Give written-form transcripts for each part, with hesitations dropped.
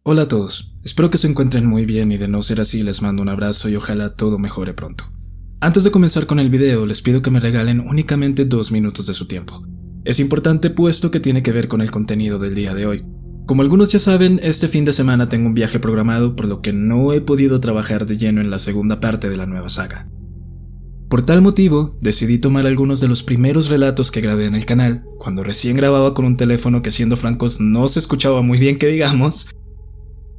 Hola a todos, espero que se encuentren muy bien y de no ser así les mando un abrazo y ojalá todo mejore pronto. Antes de comenzar con el video les pido que me regalen únicamente 2 minutos de su tiempo. Es importante puesto que tiene que ver con el contenido del día de hoy. Como algunos ya saben, este fin de semana tengo un viaje programado por lo que no he podido trabajar de lleno en la segunda parte de la nueva saga. Por tal motivo, decidí tomar algunos de los primeros relatos que grabé en el canal, cuando recién grababa con un teléfono que siendo francos no se escuchaba muy bien que digamos,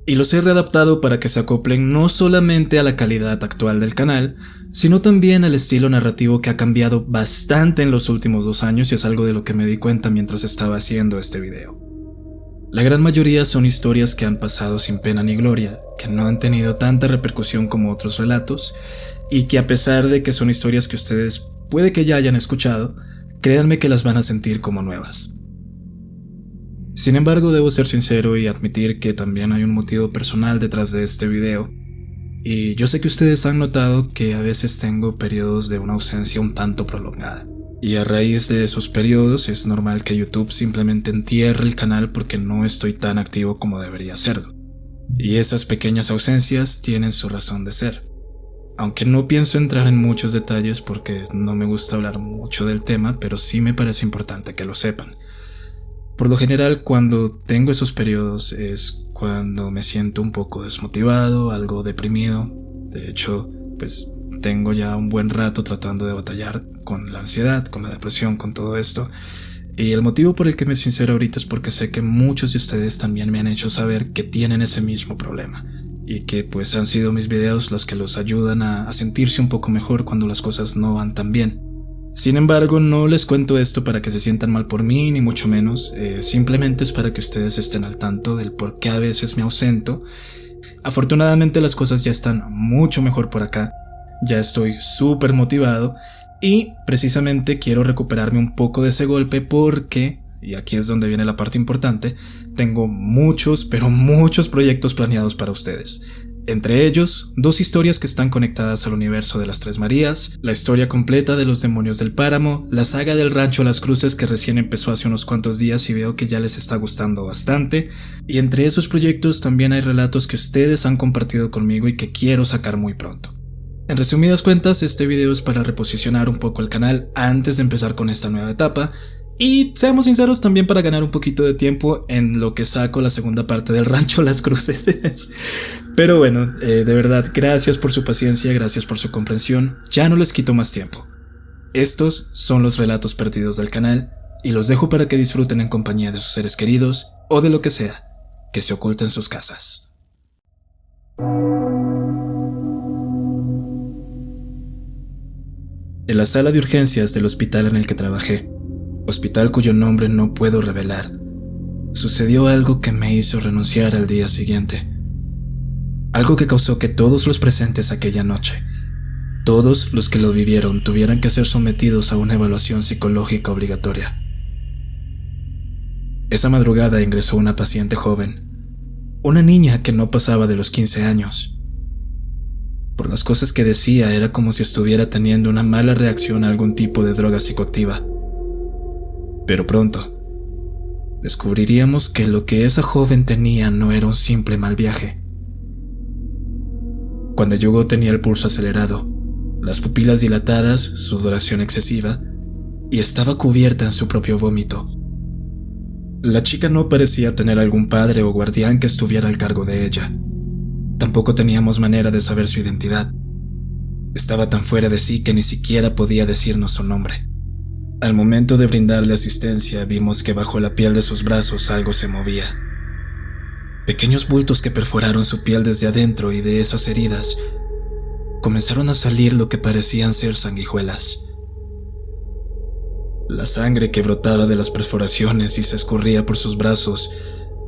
y los he readaptado para que se acoplen no solamente a la calidad actual del canal, sino también al estilo narrativo que ha cambiado bastante en los últimos 2 años y es algo de lo que me di cuenta mientras estaba haciendo este video. La gran mayoría son historias que han pasado sin pena ni gloria, que no han tenido tanta repercusión como otros relatos, y que a pesar de que son historias que ustedes puede que ya hayan escuchado, créanme que las van a sentir como nuevas. Sin embargo, debo ser sincero y admitir que también hay un motivo personal detrás de este video, y yo sé que ustedes han notado que a veces tengo periodos de una ausencia un tanto prolongada, y a raíz de esos periodos es normal que YouTube simplemente entierre el canal porque no estoy tan activo como debería serlo, y esas pequeñas ausencias tienen su razón de ser. Aunque no pienso entrar en muchos detalles porque no me gusta hablar mucho del tema, pero sí me parece importante que lo sepan. Por lo general, cuando tengo esos periodos es cuando me siento un poco desmotivado, algo deprimido. De hecho, pues tengo ya un buen rato tratando de batallar con la ansiedad, con la depresión, con todo esto. Y el motivo por el que me sincero ahorita es porque sé que muchos de ustedes también me han hecho saber que tienen ese mismo problema. Y que pues han sido mis videos los que los ayudan a sentirse un poco mejor cuando las cosas no van tan bien. Sin embargo, no les cuento esto para que se sientan mal por mí, ni mucho menos, simplemente es para que ustedes estén al tanto del por qué a veces me ausento. Afortunadamente las cosas ya están mucho mejor por acá, ya estoy súper motivado y precisamente quiero recuperarme un poco de ese golpe porque, y aquí es donde viene la parte importante, tengo muchos, pero muchos proyectos planeados para ustedes. Entre ellos, 2 historias que están conectadas al universo de las Tres Marías, la historia completa de los demonios del páramo, la saga del rancho Las Cruces que recién empezó hace unos cuantos días y veo que ya les está gustando bastante, y entre esos proyectos también hay relatos que ustedes han compartido conmigo y que quiero sacar muy pronto. En resumidas cuentas, este video es para reposicionar un poco el canal antes de empezar con esta nueva etapa, y seamos sinceros también para ganar un poquito de tiempo en lo que saco la segunda parte del rancho Las Cruces. Pero bueno, de verdad, gracias por su paciencia, gracias por su comprensión, ya no les quito más tiempo. Estos son los relatos perdidos del canal y los dejo para que disfruten en compañía de sus seres queridos o de lo que sea que se oculte en sus casas. En la sala de urgencias del hospital en el que trabajé, hospital cuyo nombre no puedo revelar, sucedió algo que me hizo renunciar al día siguiente. Algo que causó que todos los presentes aquella noche, todos los que lo vivieron, tuvieran que ser sometidos a una evaluación psicológica obligatoria. Esa madrugada ingresó una paciente joven, una niña que no pasaba de los 15 años. Por las cosas que decía era como si estuviera teniendo una mala reacción a algún tipo de droga psicoactiva. Pero pronto, descubriríamos que lo que esa joven tenía no era un simple mal viaje. Cuando llegó tenía el pulso acelerado, las pupilas dilatadas, sudoración excesiva, y estaba cubierta en su propio vómito. La chica no parecía tener algún padre o guardián que estuviera al cargo de ella. Tampoco teníamos manera de saber su identidad. Estaba tan fuera de sí que ni siquiera podía decirnos su nombre. Al momento de brindarle asistencia, vimos que bajo la piel de sus brazos algo se movía. Pequeños bultos que perforaron su piel desde adentro y de esas heridas comenzaron a salir lo que parecían ser sanguijuelas. La sangre que brotaba de las perforaciones y se escurría por sus brazos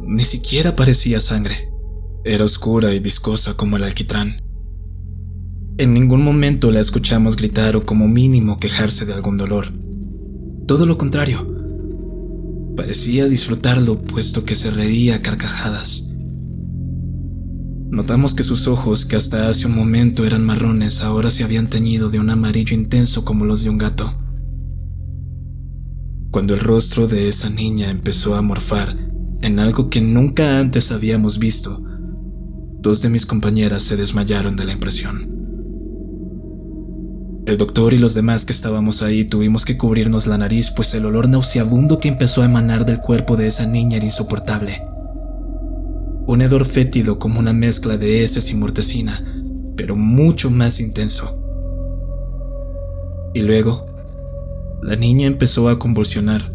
ni siquiera parecía sangre. Era oscura y viscosa como el alquitrán. En ningún momento la escuchamos gritar o como mínimo quejarse de algún dolor. Todo lo contrario. Parecía disfrutarlo puesto que se reía a carcajadas. Notamos que sus ojos, que hasta hace un momento eran marrones, ahora se habían teñido de un amarillo intenso como los de un gato. Cuando el rostro de esa niña empezó a morfar en algo que nunca antes habíamos visto, 2 de mis compañeras se desmayaron de la impresión. El doctor y los demás que estábamos ahí tuvimos que cubrirnos la nariz, pues el olor nauseabundo que empezó a emanar del cuerpo de esa niña era insoportable. Un hedor fétido como una mezcla de heces y mortecina, pero mucho más intenso. Y luego, la niña empezó a convulsionar.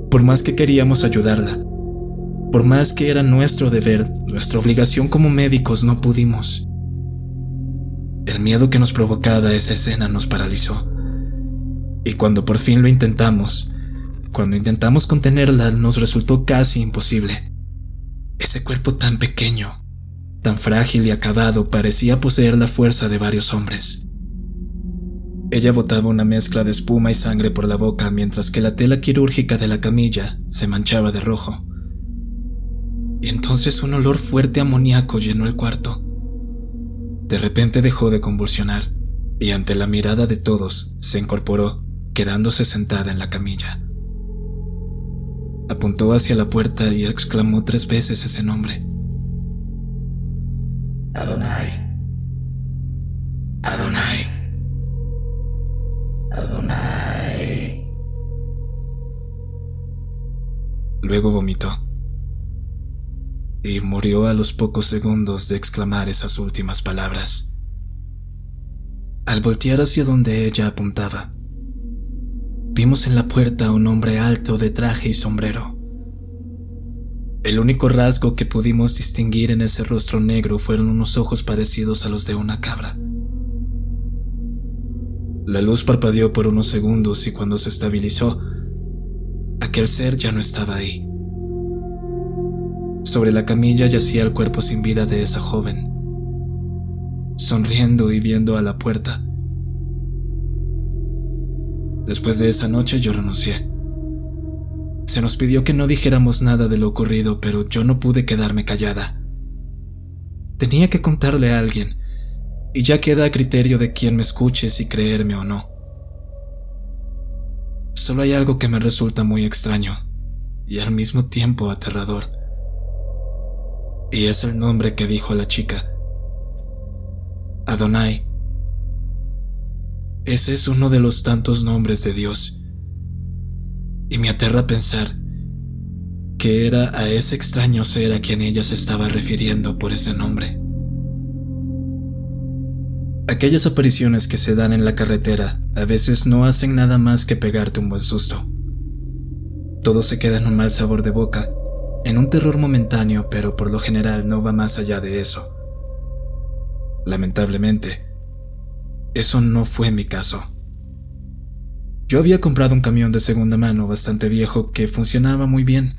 Por más que queríamos ayudarla, por más que era nuestro deber, nuestra obligación como médicos, no pudimos. El miedo que nos provocaba esa escena nos paralizó. Y cuando por fin lo intentamos, cuando intentamos contenerla, nos resultó casi imposible. Ese cuerpo tan pequeño, tan frágil y acabado, parecía poseer la fuerza de varios hombres. Ella botaba una mezcla de espuma y sangre por la boca, mientras que la tela quirúrgica de la camilla se manchaba de rojo. Y entonces un olor fuerte a amoníaco llenó el cuarto. De repente dejó de convulsionar, y ante la mirada de todos se incorporó, quedándose sentada en la camilla. Apuntó hacia la puerta y exclamó 3 veces ese nombre. Adonai. Adonai. Adonai. Luego vomitó. Y murió a los pocos segundos de exclamar esas últimas palabras. Al voltear hacia donde ella apuntaba, vimos en la puerta a un hombre alto de traje y sombrero. El único rasgo que pudimos distinguir en ese rostro negro fueron unos ojos parecidos a los de una cabra. La luz parpadeó por unos segundos y cuando se estabilizó, aquel ser ya no estaba ahí. Sobre la camilla yacía el cuerpo sin vida de esa joven, sonriendo y viendo a la puerta. Después de esa noche yo renuncié. Se nos pidió que no dijéramos nada de lo ocurrido, pero yo no pude quedarme callada. Tenía que contarle a alguien, y ya queda a criterio de quien me escuche si creerme o no. Solo hay algo que me resulta muy extraño, y al mismo tiempo aterrador. Y es el nombre que dijo la chica. Adonai. Ese es uno de los tantos nombres de Dios. Y me aterra pensar que era a ese extraño ser a quien ella se estaba refiriendo por ese nombre. Aquellas apariciones que se dan en la carretera a veces no hacen nada más que pegarte un buen susto. Todo se queda en un mal sabor de boca, en un terror momentáneo, pero por lo general no va más allá de eso. Lamentablemente, eso no fue mi caso. Yo había comprado un camión de segunda mano bastante viejo que funcionaba muy bien.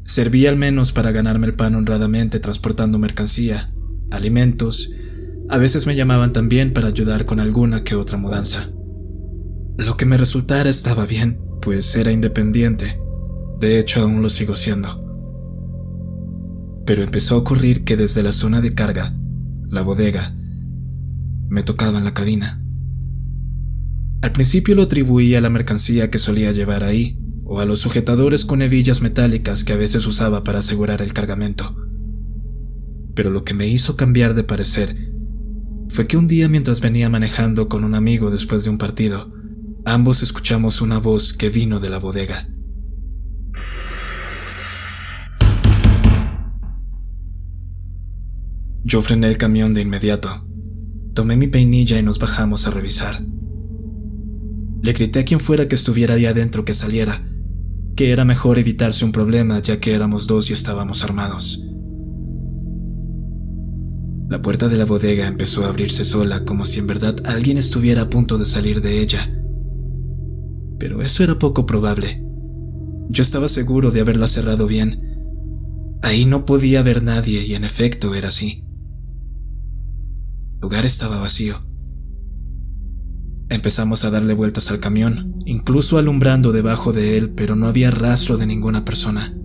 Servía al menos para ganarme el pan honradamente transportando mercancía, alimentos. A veces me llamaban también para ayudar con alguna que otra mudanza. Lo que me resultara estaba bien, pues era independiente. De hecho, aún lo sigo siendo. Pero empezó a ocurrir que desde la zona de carga, la bodega, me tocaba en la cabina. Al principio lo atribuía a la mercancía que solía llevar ahí, o a los sujetadores con hebillas metálicas que a veces usaba para asegurar el cargamento. Pero lo que me hizo cambiar de parecer fue que un día, mientras venía manejando con un amigo después de un partido, ambos escuchamos una voz que vino de la bodega. Yo frené el camión de inmediato, tomé mi peinilla y nos bajamos a revisar. Le grité a quien fuera que estuviera ahí adentro que saliera, que era mejor evitarse un problema ya que éramos 2 y estábamos armados. La puerta de la bodega empezó a abrirse sola, como si en verdad alguien estuviera a punto de salir de ella. Pero eso era poco probable. Yo estaba seguro de haberla cerrado bien. Ahí no podía haber nadie y en efecto era así. El lugar estaba vacío. Empezamos a darle vueltas al camión, incluso alumbrando debajo de él, pero no había rastro de ninguna persona.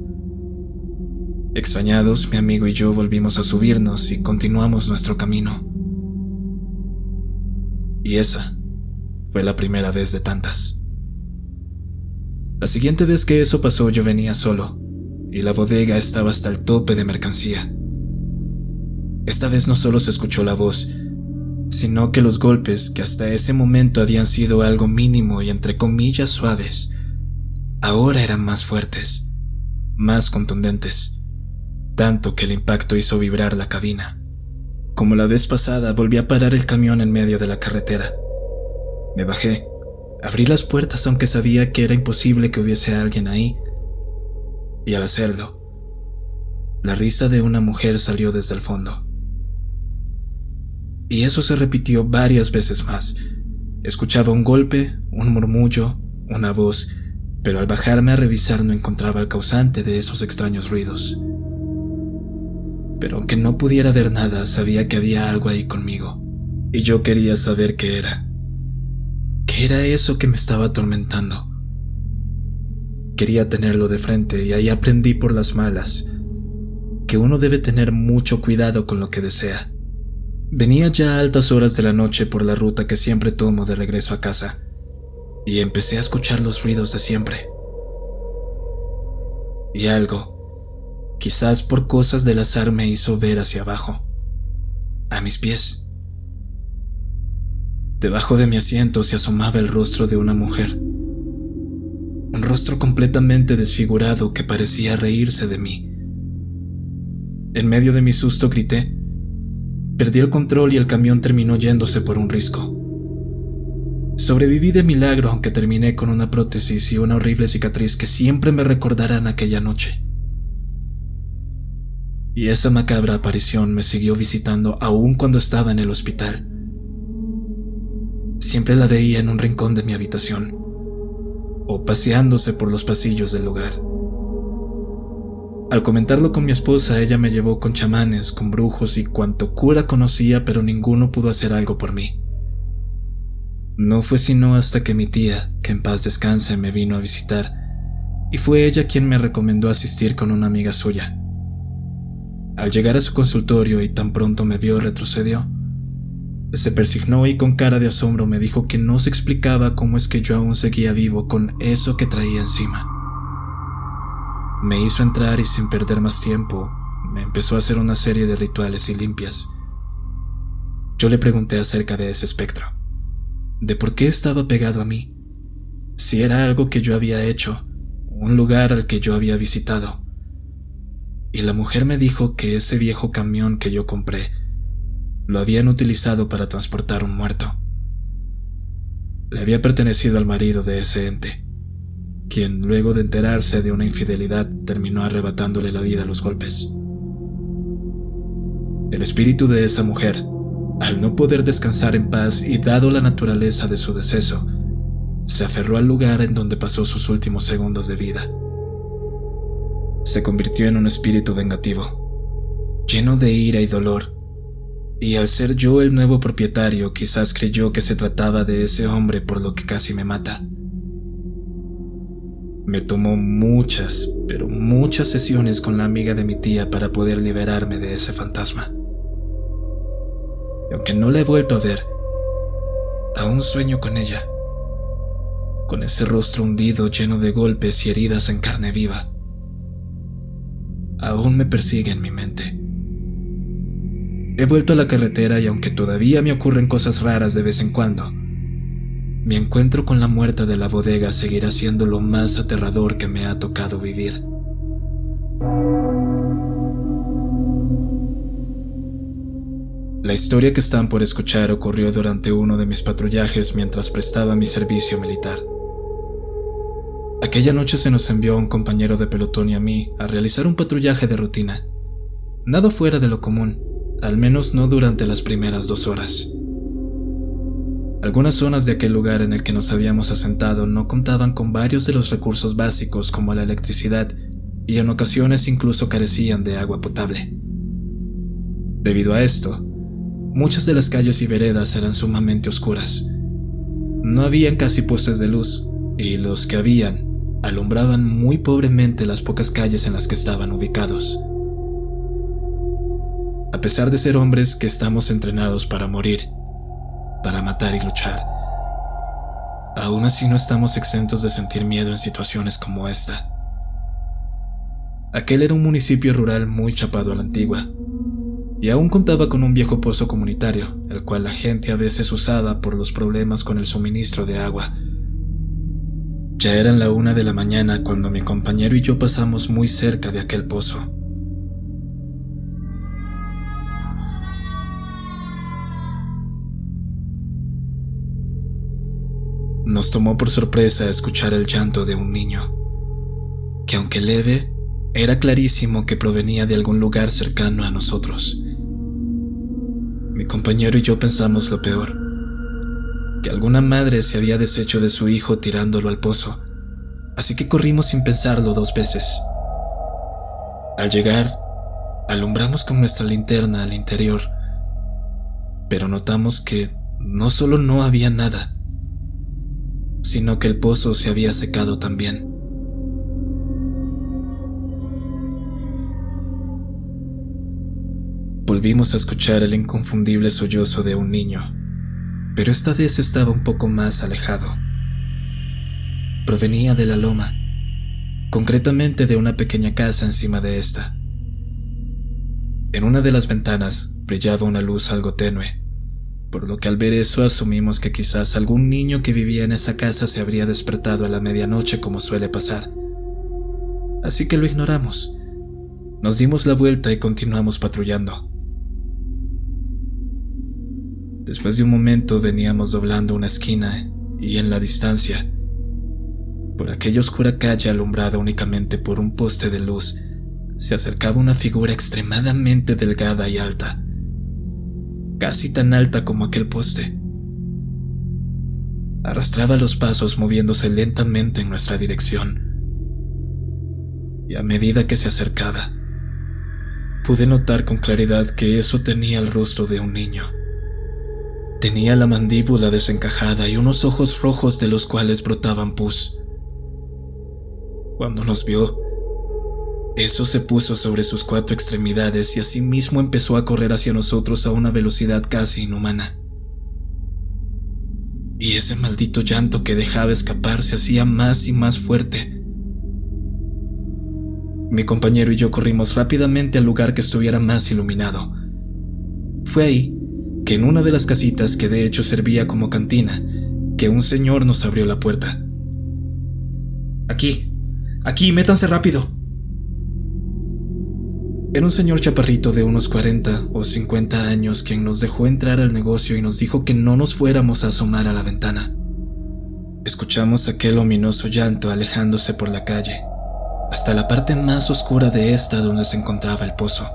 Extrañados, mi amigo y yo volvimos a subirnos y continuamos nuestro camino. Y esa fue la primera vez de tantas. La siguiente vez que eso pasó yo venía solo, y la bodega estaba hasta el tope de mercancía. Esta vez no solo se escuchó la voz, sino que los golpes, que hasta ese momento habían sido algo mínimo y entre comillas suaves, ahora eran más fuertes, más contundentes, tanto que el impacto hizo vibrar la cabina. Como la vez pasada, volví a parar el camión en medio de la carretera. Me bajé, abrí las puertas aunque sabía que era imposible que hubiese alguien ahí, y al hacerlo, la risa de una mujer salió desde el fondo. Y eso se repitió varias veces más. Escuchaba un golpe, un murmullo, una voz, pero al bajarme a revisar no encontraba el causante de esos extraños ruidos. Pero aunque no pudiera ver nada, sabía que había algo ahí conmigo, y yo quería saber qué era. ¿Qué era eso que me estaba atormentando? Quería tenerlo de frente y ahí aprendí por las malas que uno debe tener mucho cuidado con lo que desea. Venía ya a altas horas de la noche por la ruta que siempre tomo de regreso a casa, y empecé a escuchar los ruidos de siempre. Y algo, quizás por cosas del azar, me hizo ver hacia abajo, a mis pies. Debajo de mi asiento se asomaba el rostro de una mujer, un rostro completamente desfigurado que parecía reírse de mí. En medio de mi susto grité, perdí el control y el camión terminó yéndose por un risco. Sobreviví de milagro, aunque terminé con una prótesis y una horrible cicatriz que siempre me recordarán aquella noche. Y esa macabra aparición me siguió visitando aún cuando estaba en el hospital. Siempre la veía en un rincón de mi habitación, o paseándose por los pasillos del lugar. Al comentarlo con mi esposa, ella me llevó con chamanes, con brujos y cuanto cura conocía, pero ninguno pudo hacer algo por mí. No fue sino hasta que mi tía, que en paz descanse, me vino a visitar, y fue ella quien me recomendó asistir con una amiga suya. Al llegar a su consultorio y tan pronto me vio, retrocedió. Se persignó y con cara de asombro me dijo que no se explicaba cómo es que yo aún seguía vivo con eso que traía encima. Me hizo entrar y sin perder más tiempo, me empezó a hacer una serie de rituales y limpias. Yo le pregunté acerca de ese espectro, de por qué estaba pegado a mí, si era algo que yo había hecho, un lugar al que yo había visitado. Y la mujer me dijo que ese viejo camión que yo compré lo habían utilizado para transportar un muerto. Le había pertenecido al marido de ese ente, quien luego de enterarse de una infidelidad terminó arrebatándole la vida a los golpes. El espíritu de esa mujer, al no poder descansar en paz y dado la naturaleza de su deceso, se aferró al lugar en donde pasó sus últimos segundos de vida. Se convirtió en un espíritu vengativo, lleno de ira y dolor, y al ser yo el nuevo propietario, quizás creyó que se trataba de ese hombre, por lo que casi me mata. Me tomó muchas, pero muchas sesiones con la amiga de mi tía para poder liberarme de ese fantasma. Y aunque no la he vuelto a ver, aún sueño con ella, con ese rostro hundido lleno de golpes y heridas en carne viva. Aún me persigue en mi mente. He vuelto a la carretera y aunque todavía me ocurren cosas raras de vez en cuando, mi encuentro con la muerta de la bodega seguirá siendo lo más aterrador que me ha tocado vivir. La historia que están por escuchar ocurrió durante uno de mis patrullajes mientras prestaba mi servicio militar. Aquella noche se nos envió a un compañero de pelotón y a mí a realizar un patrullaje de rutina. Nada fuera de lo común, al menos no durante las primeras 2 horas. Algunas zonas de aquel lugar en el que nos habíamos asentado no contaban con varios de los recursos básicos como la electricidad y en ocasiones incluso carecían de agua potable. Debido a esto, muchas de las calles y veredas eran sumamente oscuras. No habían casi postes de luz y los que habían alumbraban muy pobremente las pocas calles en las que estaban ubicados. A pesar de ser hombres que estamos entrenados para morir, para matar y luchar, aún así no estamos exentos de sentir miedo en situaciones como esta. Aquel era un municipio rural muy chapado a la antigua, y aún contaba con un viejo pozo comunitario, el cual la gente a veces usaba por los problemas con el suministro de agua. Ya eran la 1 de la mañana cuando mi compañero y yo pasamos muy cerca de aquel pozo. Nos tomó por sorpresa escuchar el llanto de un niño, que aunque leve, era clarísimo que provenía de algún lugar cercano a nosotros. Mi compañero y yo pensamos lo peor, que alguna madre se había deshecho de su hijo tirándolo al pozo, así que corrimos sin pensarlo 2 veces. Al llegar, alumbramos con nuestra linterna al interior, pero notamos que no solo no había nada, sino que el pozo se había secado también. Volvimos a escuchar el inconfundible sollozo de un niño, pero esta vez estaba un poco más alejado. Provenía de la loma, concretamente de una pequeña casa encima de esta. En una de las ventanas brillaba una luz algo tenue, por lo que al ver eso asumimos que quizás algún niño que vivía en esa casa se habría despertado a la medianoche como suele pasar. Así que lo ignoramos. Nos dimos la vuelta y continuamos patrullando. Después de un momento veníamos doblando una esquina y en la distancia, por aquella oscura calle alumbrada únicamente por un poste de luz, se acercaba una figura extremadamente delgada y alta, casi tan alta como aquel poste. Arrastraba los pasos moviéndose lentamente en nuestra dirección, y a medida que se acercaba, pude notar con claridad que eso tenía el rostro de un niño. Tenía la mandíbula desencajada y unos ojos rojos de los cuales brotaban pus. Cuando nos vio, eso se puso sobre sus 4 extremidades y asimismo empezó a correr hacia nosotros a una velocidad casi inhumana. Y ese maldito llanto que dejaba escapar se hacía más y más fuerte. Mi compañero y yo corrimos rápidamente al lugar que estuviera más iluminado. Fue ahí que en una de las casitas, que de hecho servía como cantina, que un señor nos abrió la puerta. Aquí, métanse rápido. Era un señor chaparrito de unos 40 o 50 años quien nos dejó entrar al negocio y nos dijo que no nos fuéramos a asomar a la ventana. Escuchamos aquel ominoso llanto alejándose por la calle, hasta la parte más oscura de esta donde se encontraba el pozo.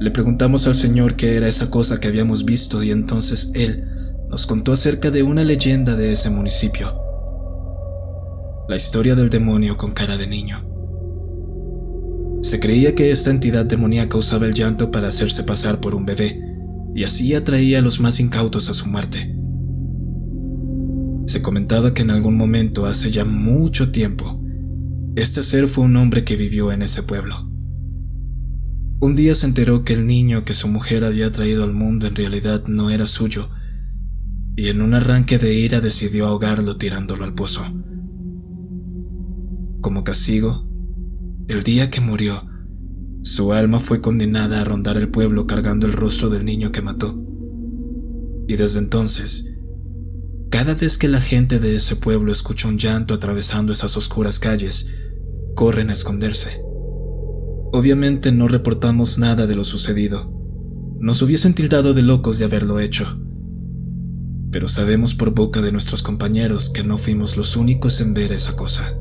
Le preguntamos al señor qué era esa cosa que habíamos visto y entonces él nos contó acerca de una leyenda de ese municipio. La historia del demonio con cara de niño. Se creía que esta entidad demoníaca usaba el llanto para hacerse pasar por un bebé y así atraía a los más incautos a su muerte. Se comentaba que en algún momento, hace ya mucho tiempo, este ser fue un hombre que vivió en ese pueblo. Un día se enteró que el niño que su mujer había traído al mundo en realidad no era suyo, y en un arranque de ira decidió ahogarlo tirándolo al pozo. Como castigo, el día que murió, su alma fue condenada a rondar el pueblo cargando el rostro del niño que mató. Y desde entonces, cada vez que la gente de ese pueblo escucha un llanto atravesando esas oscuras calles, corren a esconderse. Obviamente no reportamos nada de lo sucedido. Nos hubiesen tildado de locos de haberlo hecho. Pero sabemos por boca de nuestros compañeros que no fuimos los únicos en ver esa cosa.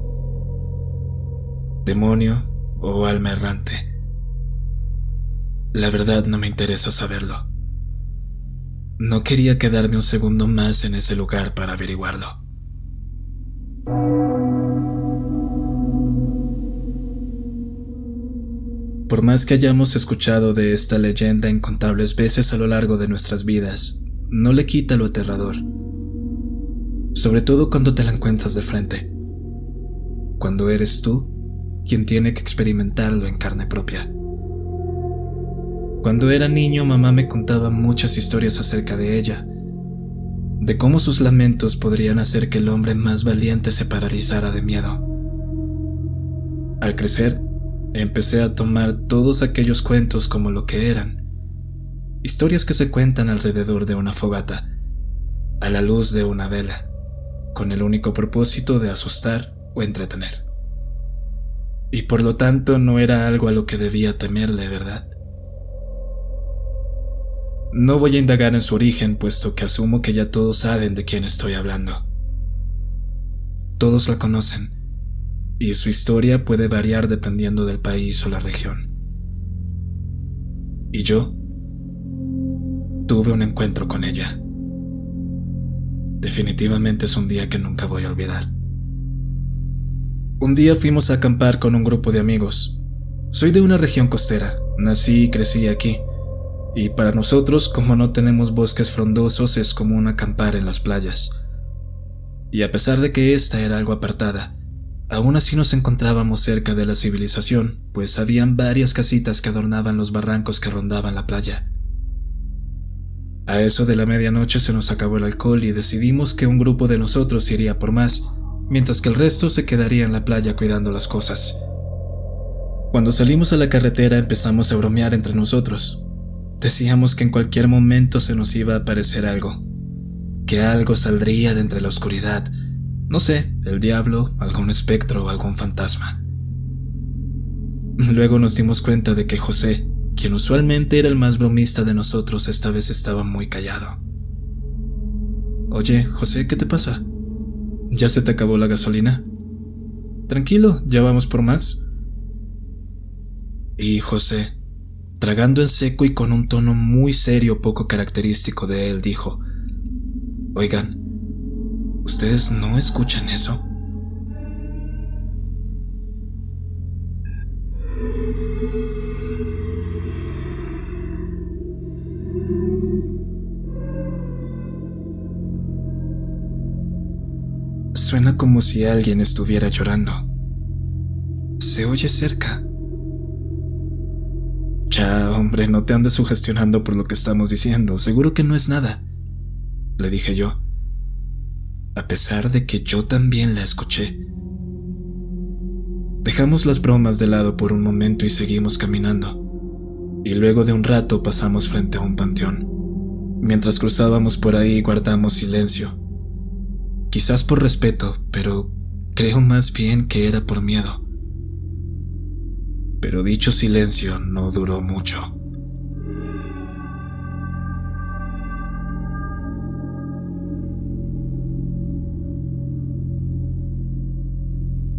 Demonio o alma errante. La verdad no me interesa saberlo. No quería quedarme un segundo más en ese lugar para averiguarlo. Por más que hayamos escuchado de esta leyenda incontables veces a lo largo de nuestras vidas, no le quita lo aterrador. Sobre todo cuando te la encuentras de frente. Cuando eres tú quien tiene que experimentarlo en carne propia. Cuando era niño, mamá me contaba muchas historias acerca de ella, de cómo sus lamentos podrían hacer que el hombre más valiente se paralizara de miedo. Al crecer, empecé a tomar todos aquellos cuentos como lo que eran, historias que se cuentan alrededor de una fogata, a la luz de una vela, con el único propósito de asustar o entretener. Y por lo tanto no era algo a lo que debía temerle, ¿verdad? No voy a indagar en su origen, puesto que asumo que ya todos saben de quién estoy hablando. Todos la conocen, y su historia puede variar dependiendo del país o la región. Y yo tuve un encuentro con ella. Definitivamente es un día que nunca voy a olvidar. Un día fuimos a acampar con un grupo de amigos. Soy de una región costera, nací y crecí aquí, y para nosotros, como no tenemos bosques frondosos, es común acampar en las playas. Y a pesar de que esta era algo apartada, aún así nos encontrábamos cerca de la civilización, pues habían varias casitas que adornaban los barrancos que rondaban la playa. A eso de la medianoche se nos acabó el alcohol y decidimos que un grupo de nosotros iría por más, mientras que el resto se quedaría en la playa cuidando las cosas. Cuando salimos a la carretera empezamos a bromear entre nosotros. Decíamos que en cualquier momento se nos iba a aparecer algo, que algo saldría de entre la oscuridad, no sé, el diablo, algún espectro o algún fantasma. Luego nos dimos cuenta de que José, quien usualmente era el más bromista de nosotros, esta vez estaba muy callado. Oye, José, ¿qué te pasa? ¿Ya se te acabó la gasolina? Tranquilo, ya vamos por más. Y José, tragando en seco y con un tono muy serio poco característico de él, dijo: Oigan, ¿ustedes no escuchan eso? Suena como si alguien estuviera llorando. Se oye cerca. Ya, hombre, no te andes sugestionando por lo que estamos diciendo. Seguro que no es nada, le dije yo, a pesar de que yo también la escuché. Dejamos las bromas de lado por un momento y seguimos caminando. Y luego de un rato pasamos frente a un panteón. Mientras cruzábamos por ahí guardamos silencio. Quizás por respeto, pero creo más bien que era por miedo. Pero dicho silencio no duró mucho.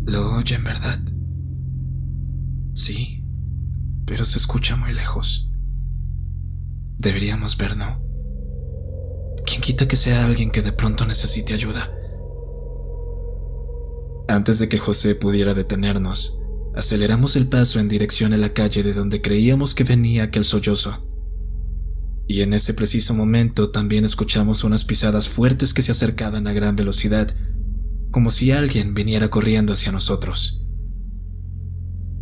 ¿Lo oyen, verdad? Sí, pero se escucha muy lejos. Deberíamos ver, ¿no? ¿Quién quita que sea alguien que de pronto necesite ayuda? Antes de que José pudiera detenernos, aceleramos el paso en dirección a la calle de donde creíamos que venía aquel sollozo. Y en ese preciso momento también escuchamos unas pisadas fuertes que se acercaban a gran velocidad, como si alguien viniera corriendo hacia nosotros.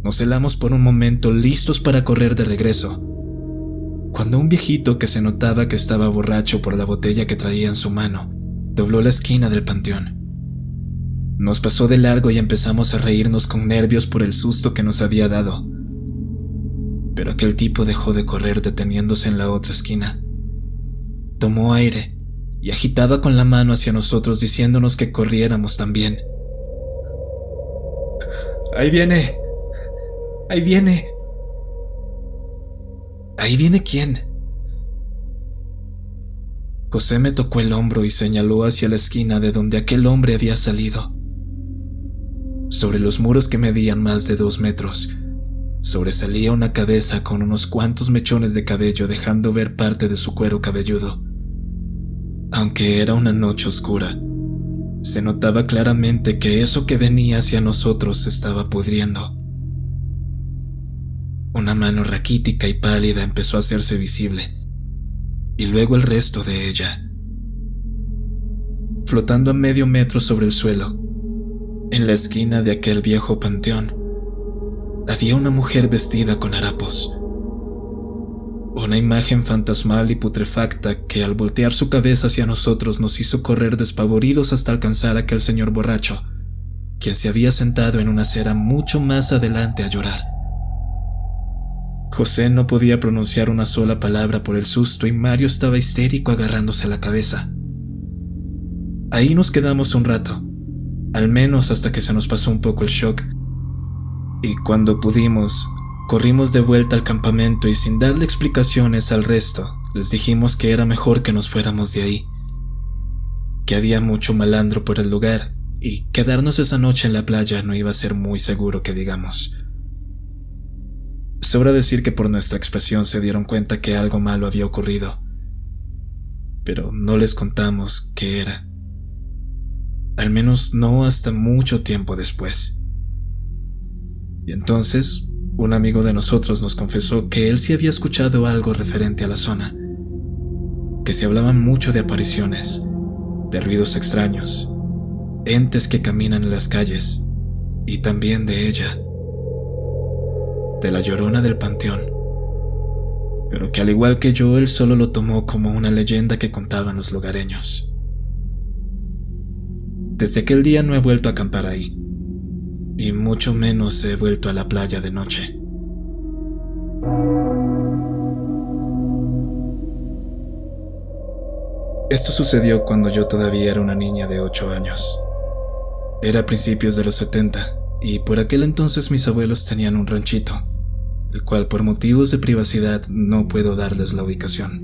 Nos helamos por un momento, listos para correr de regreso, cuando un viejito que se notaba que estaba borracho por la botella que traía en su mano, dobló la esquina del panteón. Nos pasó de largo y empezamos a reírnos con nervios por el susto que nos había dado. Pero aquel tipo dejó de correr deteniéndose en la otra esquina. Tomó aire y agitaba con la mano hacia nosotros diciéndonos que corriéramos también. ¡Ahí viene! ¡Ahí viene! ¿Ahí viene quién? José me tocó el hombro y señaló hacia la esquina de donde aquel hombre había salido. Sobre los muros que medían más de 2 metros, sobresalía una cabeza con unos cuantos mechones de cabello dejando ver parte de su cuero cabelludo. Aunque era una noche oscura, se notaba claramente que eso que venía hacia nosotros se estaba pudriendo. Una mano raquítica y pálida empezó a hacerse visible, y luego el resto de ella. Flotando a medio metro sobre el suelo, en la esquina de aquel viejo panteón, había una mujer vestida con harapos. Una imagen fantasmal y putrefacta que al voltear su cabeza hacia nosotros nos hizo correr despavoridos hasta alcanzar a aquel señor borracho, quien se había sentado en una acera mucho más adelante a llorar. José no podía pronunciar una sola palabra por el susto y Mario estaba histérico agarrándose la cabeza. Ahí nos quedamos un rato, al menos hasta que se nos pasó un poco el shock, y cuando pudimos, corrimos de vuelta al campamento y sin darle explicaciones al resto, les dijimos que era mejor que nos fuéramos de ahí, que había mucho malandro por el lugar y quedarnos esa noche en la playa no iba a ser muy seguro que digamos. Sobra decir que por nuestra expresión se dieron cuenta que algo malo había ocurrido, pero no les contamos qué era. Al menos no hasta mucho tiempo después. Y entonces, un amigo de nosotros nos confesó que él sí había escuchado algo referente a la zona, que se hablaban mucho de apariciones, de ruidos extraños, entes que caminan en las calles, y también de ella, de la Llorona del Panteón, pero que al igual que yo, él solo lo tomó como una leyenda que contaban los lugareños. Desde aquel día no he vuelto a acampar ahí, y mucho menos he vuelto a la playa de noche. Esto sucedió cuando yo todavía era una niña de 8 años. Era a principios de los 70, y por aquel entonces mis abuelos tenían un ranchito, el cual por motivos de privacidad no puedo darles la ubicación.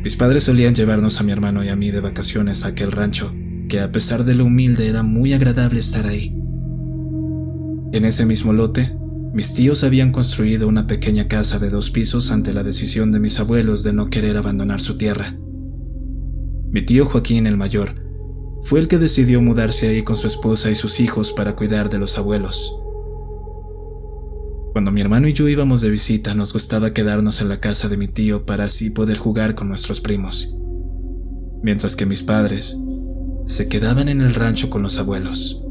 Mis padres solían llevarnos a mi hermano y a mí de vacaciones a aquel rancho, que a pesar de lo humilde era muy agradable estar ahí. En ese mismo lote, mis tíos habían construido una pequeña casa de 2 pisos ante la decisión de mis abuelos de no querer abandonar su tierra. Mi tío Joaquín, el mayor, fue el que decidió mudarse ahí con su esposa y sus hijos para cuidar de los abuelos. Cuando mi hermano y yo íbamos de visita, nos gustaba quedarnos en la casa de mi tío para así poder jugar con nuestros primos, mientras que mis padres se quedaban en el rancho con los abuelos.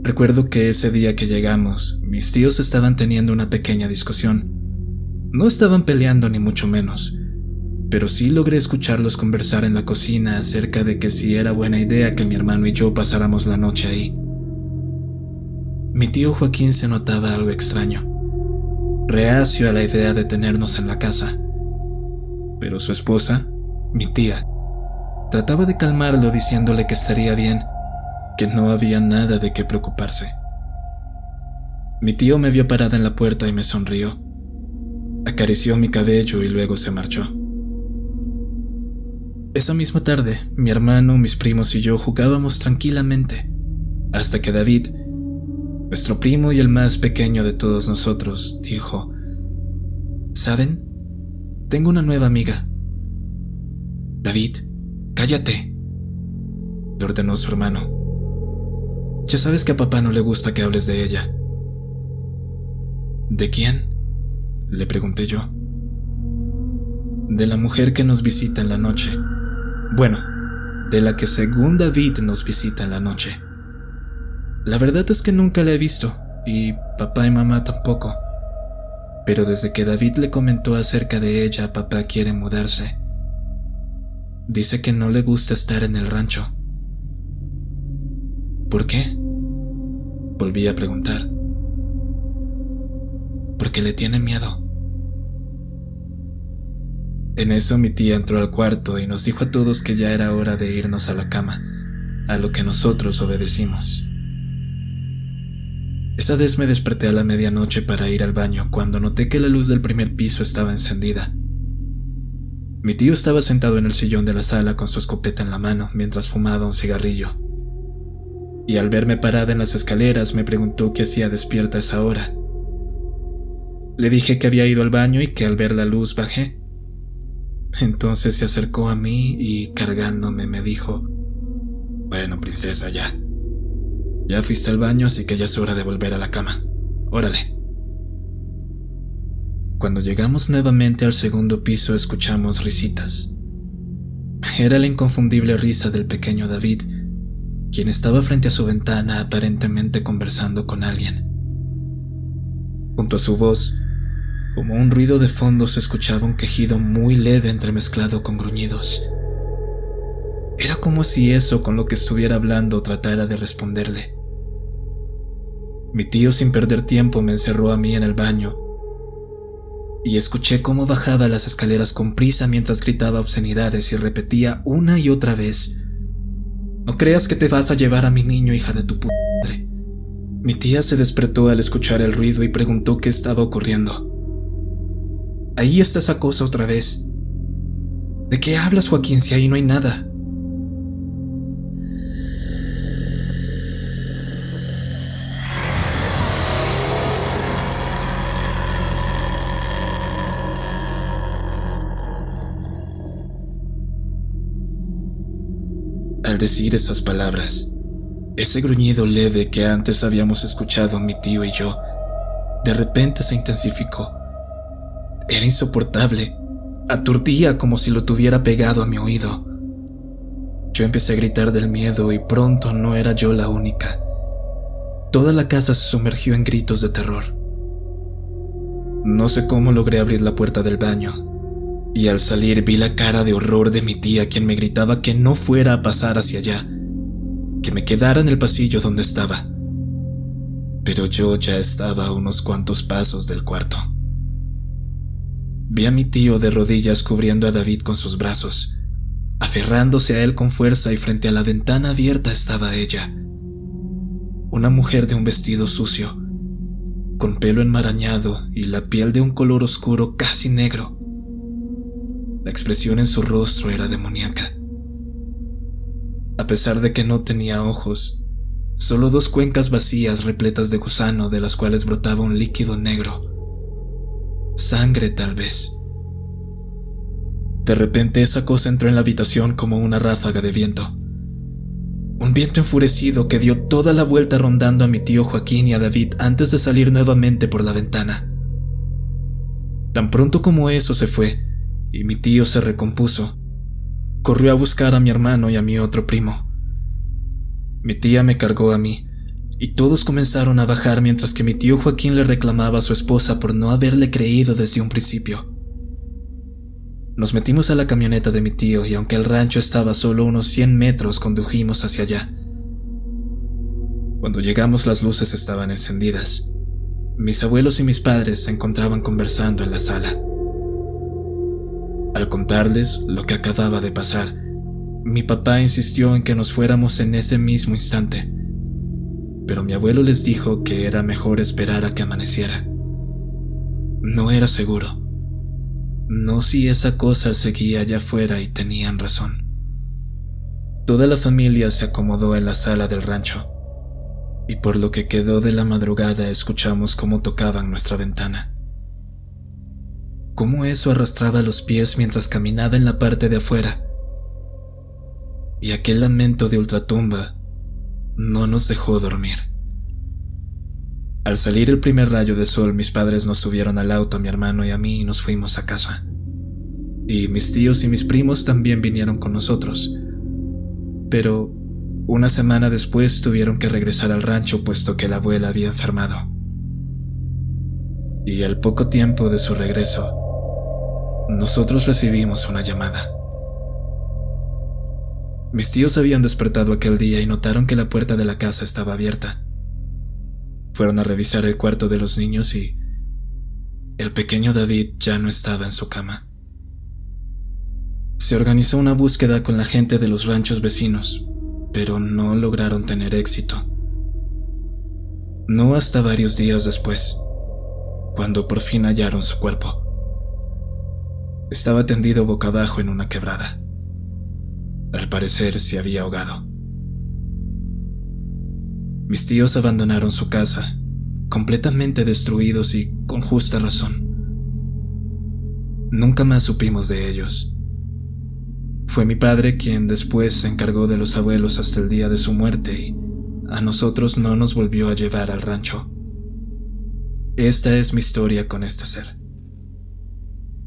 Recuerdo que ese día que llegamos, mis tíos estaban teniendo una pequeña discusión. No estaban peleando ni mucho menos, pero sí logré escucharlos conversar en la cocina acerca de que si era buena idea que mi hermano y yo pasáramos la noche ahí. Mi tío Joaquín se notaba algo extraño, reacio a la idea de tenernos en la casa, pero su esposa, mi tía, trataba de calmarlo diciéndole que estaría bien, que no había nada de qué preocuparse. Mi tío me vio parada en la puerta y me sonrió. Acarició mi cabello y luego se marchó. Esa misma tarde, mi hermano, mis primos y yo jugábamos tranquilamente, hasta que David, nuestro primo y el más pequeño de todos nosotros, dijo: ¿Saben? Tengo una nueva amiga. David, cállate, le ordenó su hermano. Ya sabes que a papá no le gusta que hables de ella. ¿De quién?, le pregunté yo. De la mujer que nos visita en la noche. Bueno, de la que según David nos visita en la noche. La verdad es que nunca la he visto, y papá y mamá tampoco. Pero desde que David le comentó acerca de ella, papá quiere mudarse. Dice que no le gusta estar en el rancho. ¿Por qué?, volví a preguntar. Porque le tiene miedo. En eso mi tía entró al cuarto y nos dijo a todos que ya era hora de irnos a la cama, a lo que nosotros obedecimos. Esa vez me desperté a la medianoche para ir al baño cuando noté que la luz del primer piso estaba encendida. Mi tío estaba sentado en el sillón de la sala con su escopeta en la mano mientras fumaba un cigarrillo. Y al verme parada en las escaleras me preguntó qué hacía despierta a esa hora. Le dije que había ido al baño y que al ver la luz bajé. Entonces se acercó a mí y cargándome me dijo: «Bueno, princesa, ya. Ya fuiste al baño, así que ya es hora de volver a la cama. Órale». Cuando llegamos nuevamente al segundo piso escuchamos risitas. Era la inconfundible risa del pequeño David, quien estaba frente a su ventana aparentemente conversando con alguien. Junto a su voz, Como un ruido de fondo se escuchaba un quejido muy leve entremezclado con gruñidos. Era como si eso con lo que estuviera hablando tratara de responderle. Mi tío, sin perder tiempo, me encerró a mí en el baño y escuché cómo bajaba las escaleras con prisa mientras gritaba obscenidades y repetía una y otra vez: "No creas que te vas a llevar a mi niño, hija de tu puta madre". Mi tía se despertó al escuchar el ruido y preguntó qué estaba ocurriendo. "Ahí está esa cosa otra vez". "¿De qué hablas, Joaquín, si ahí no hay nada?". Al decir esas palabras, ese gruñido leve que antes habíamos escuchado mi tío y yo, de repente se intensificó. Era insoportable, aturdía como si lo tuviera pegado a mi oído. Yo empecé a gritar del miedo y pronto no era yo la única. Toda la casa se sumergió en gritos de terror. No sé cómo logré abrir la puerta del baño, y al salir vi la cara de horror de mi tía, quien me gritaba que no fuera a pasar hacia allá, que me quedara en el pasillo donde estaba. Pero yo ya estaba a unos cuantos pasos del cuarto. Vi a mi tío de rodillas cubriendo a David con sus brazos, aferrándose a él con fuerza, y frente a la ventana abierta estaba ella, una mujer de un vestido sucio, con pelo enmarañado y la piel de un color oscuro casi negro. La expresión en su rostro era demoníaca. A pesar de que no tenía ojos, solo dos cuencas vacías repletas de gusano de las cuales brotaba un líquido negro. Sangre, tal vez. De repente esa cosa entró en la habitación como una ráfaga de viento. Un viento enfurecido que dio toda la vuelta rondando a mi tío Joaquín y a David antes de salir nuevamente por la ventana. Tan pronto como eso se fue y mi tío se recompuso, corrió a buscar a mi hermano y a mi otro primo. Mi tía me cargó a mí, y todos comenzaron a bajar mientras que mi tío Joaquín le reclamaba a su esposa por no haberle creído desde un principio. Nos metimos a la camioneta de mi tío y aunque el rancho estaba solo unos 100 metros, condujimos hacia allá. Cuando llegamos, las luces estaban encendidas. Mis abuelos y mis padres se encontraban conversando en la sala. Al contarles lo que acababa de pasar, mi papá insistió en que nos fuéramos en ese mismo instante, pero mi abuelo les dijo que era mejor esperar a que amaneciera. No era seguro. No si esa cosa seguía allá afuera, y tenían razón. Toda la familia se acomodó en la sala del rancho, y por lo que quedó de la madrugada escuchamos cómo tocaban nuestra ventana. Cómo eso arrastraba los pies mientras caminaba en la parte de afuera. Y aquel lamento de ultratumba no nos dejó dormir. Al salir el primer rayo de sol, mis padres nos subieron al auto, a mi hermano y a mí, y nos fuimos a casa. Y mis tíos y mis primos también vinieron con nosotros. Pero una semana después tuvieron que regresar al rancho puesto que la abuela había enfermado. Y al poco tiempo de su regreso, nosotros recibimos una llamada. Mis tíos habían despertado aquel día y notaron que la puerta de la casa estaba abierta. Fueron a revisar el cuarto de los niños y el pequeño David ya no estaba en su cama. Se organizó una búsqueda con la gente de los ranchos vecinos, pero no lograron tener éxito. No hasta varios días después, cuando por fin hallaron su cuerpo. Estaba tendido boca abajo en una quebrada. Al parecer se había ahogado. Mis tíos abandonaron su casa, completamente destruidos y con justa razón. Nunca más supimos de ellos. Fue mi padre quien después se encargó de los abuelos hasta el día de su muerte y a nosotros no nos volvió a llevar al rancho. Esta es mi historia con este ser.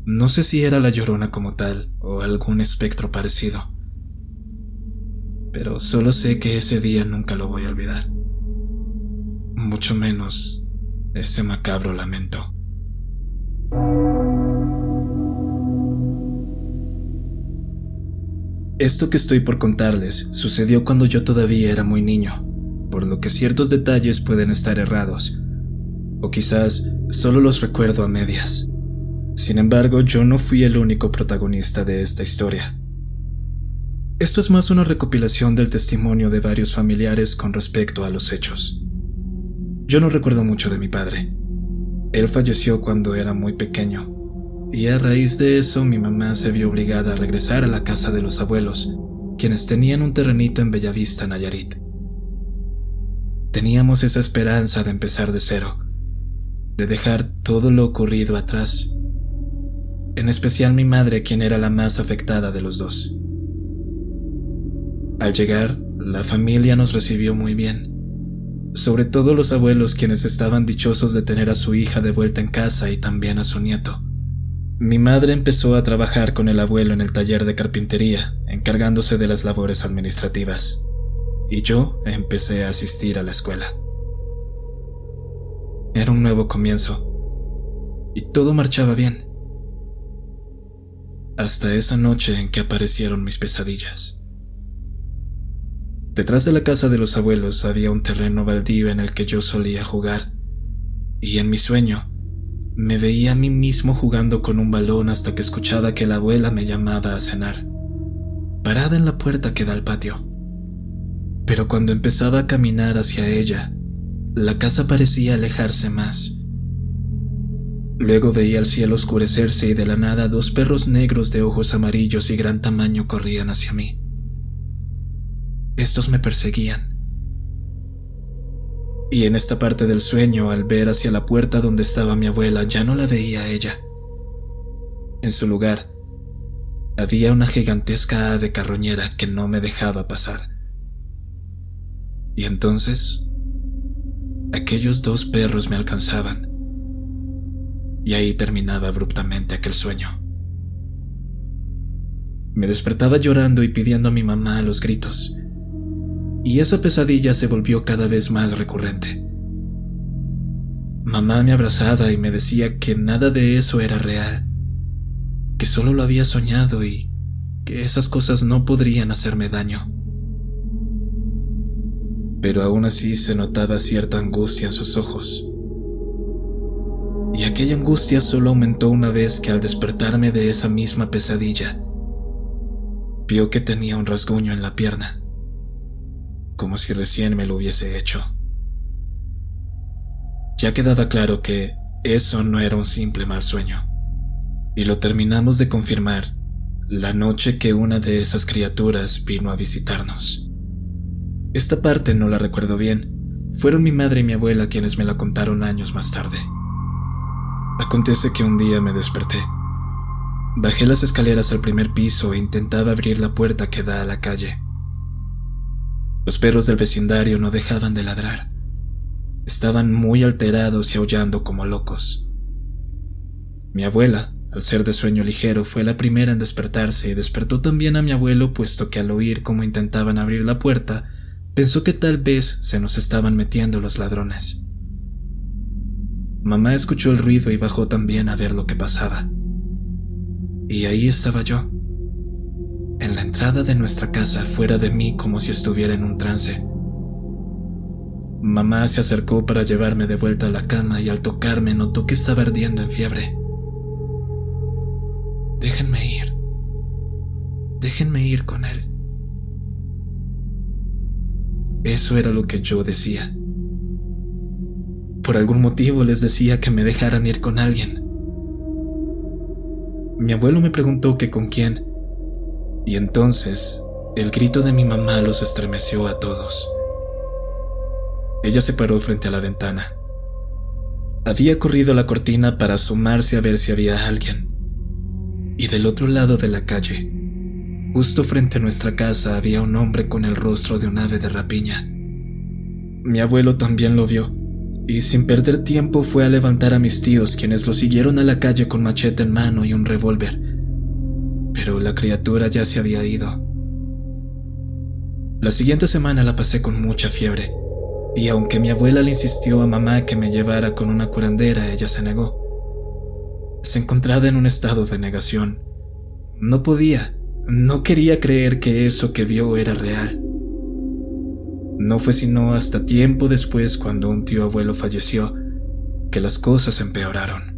No sé si era la Llorona como tal o algún espectro parecido, pero solo sé que ese día nunca lo voy a olvidar. Mucho menos ese macabro lamento. Esto que estoy por contarles sucedió cuando yo todavía era muy niño, por lo que ciertos detalles pueden estar errados, o quizás solo los recuerdo a medias. Sin embargo, yo no fui el único protagonista de esta historia. Esto es más una recopilación del testimonio de varios familiares con respecto a los hechos. Yo no recuerdo mucho de mi padre. Él falleció cuando era muy pequeño, y a raíz de eso mi mamá se vio obligada a regresar a la casa de los abuelos, quienes tenían un terrenito en Bellavista, Nayarit. Teníamos esa esperanza de empezar de cero, de dejar todo lo ocurrido atrás, en especial mi madre, quien era la más afectada de los dos. Al llegar, la familia nos recibió muy bien, sobre todo los abuelos, quienes estaban dichosos de tener a su hija de vuelta en casa y también a su nieto. Mi madre empezó a trabajar con el abuelo en el taller de carpintería, encargándose de las labores administrativas, y yo empecé a asistir a la escuela. Era un nuevo comienzo, y todo marchaba bien, hasta esa noche en que aparecieron mis pesadillas. Detrás de la casa de los abuelos había un terreno baldío en el que yo solía jugar, y en mi sueño me veía a mí mismo jugando con un balón hasta que escuchaba que la abuela me llamaba a cenar, parada en la puerta que da al patio. Pero cuando empezaba a caminar hacia ella, la casa parecía alejarse más. Luego veía el cielo oscurecerse y de la nada 2 perros negros de ojos amarillos y gran tamaño corrían hacia mí. Estos me perseguían. Y en esta parte del sueño, al ver hacia la puerta donde estaba mi abuela, ya no la veía a ella. En su lugar, había una gigantesca ave carroñera que no me dejaba pasar. Y entonces, aquellos 2 perros me alcanzaban. Y ahí terminaba abruptamente aquel sueño. Me despertaba llorando y pidiendo a mi mamá a los gritos. Y esa pesadilla se volvió cada vez más recurrente. Mamá me abrazaba y me decía que nada de eso era real, que solo lo había soñado y que esas cosas no podrían hacerme daño. Pero aún así se notaba cierta angustia en sus ojos. Y aquella angustia solo aumentó una vez que al despertarme de esa misma pesadilla, vio que tenía un rasguño en la pierna, como si recién me lo hubiese hecho. Ya quedaba claro que eso no era un simple mal sueño, y lo terminamos de confirmar la noche que una de esas criaturas vino a visitarnos. Esta parte no la recuerdo bien, fueron mi madre y mi abuela quienes me la contaron años más tarde. Acontece que un día me desperté. Bajé las escaleras al primer piso e intentaba abrir la puerta que da a la calle. Los perros del vecindario no dejaban de ladrar. Estaban muy alterados y aullando como locos. Mi abuela, al ser de sueño ligero, fue la primera en despertarse y despertó también a mi abuelo, puesto que al oír cómo intentaban abrir la puerta, pensó que tal vez se nos estaban metiendo los ladrones. Mamá escuchó el ruido y bajó también a ver lo que pasaba. Y ahí estaba yo, en la entrada de nuestra casa, fuera de mí como si estuviera en un trance. Mamá se acercó para llevarme de vuelta a la cama y al tocarme notó que estaba ardiendo en fiebre. Déjenme ir con él. Eso era lo que yo decía. Por algún motivo les decía que me dejaran ir con alguien. Mi abuelo me preguntó que con quién, y entonces el grito de mi mamá los estremeció a todos. Ella se paró frente a la ventana. Había corrido la cortina para asomarse a ver si había alguien, y del otro lado de la calle, justo frente a nuestra casa, había un hombre con el rostro de un ave de rapiña. Mi abuelo también lo vio, y sin perder tiempo fue a levantar a mis tíos, quienes lo siguieron a la calle con machete en mano y un revólver. Pero la criatura ya se había ido. La siguiente semana la pasé con mucha fiebre, y aunque mi abuela le insistió a mamá que me llevara con una curandera, ella se negó. Se encontraba en un estado de negación. No podía, No quería creer que eso que vio era real. No fue sino hasta tiempo después, cuando un tío abuelo falleció, que las cosas empeoraron.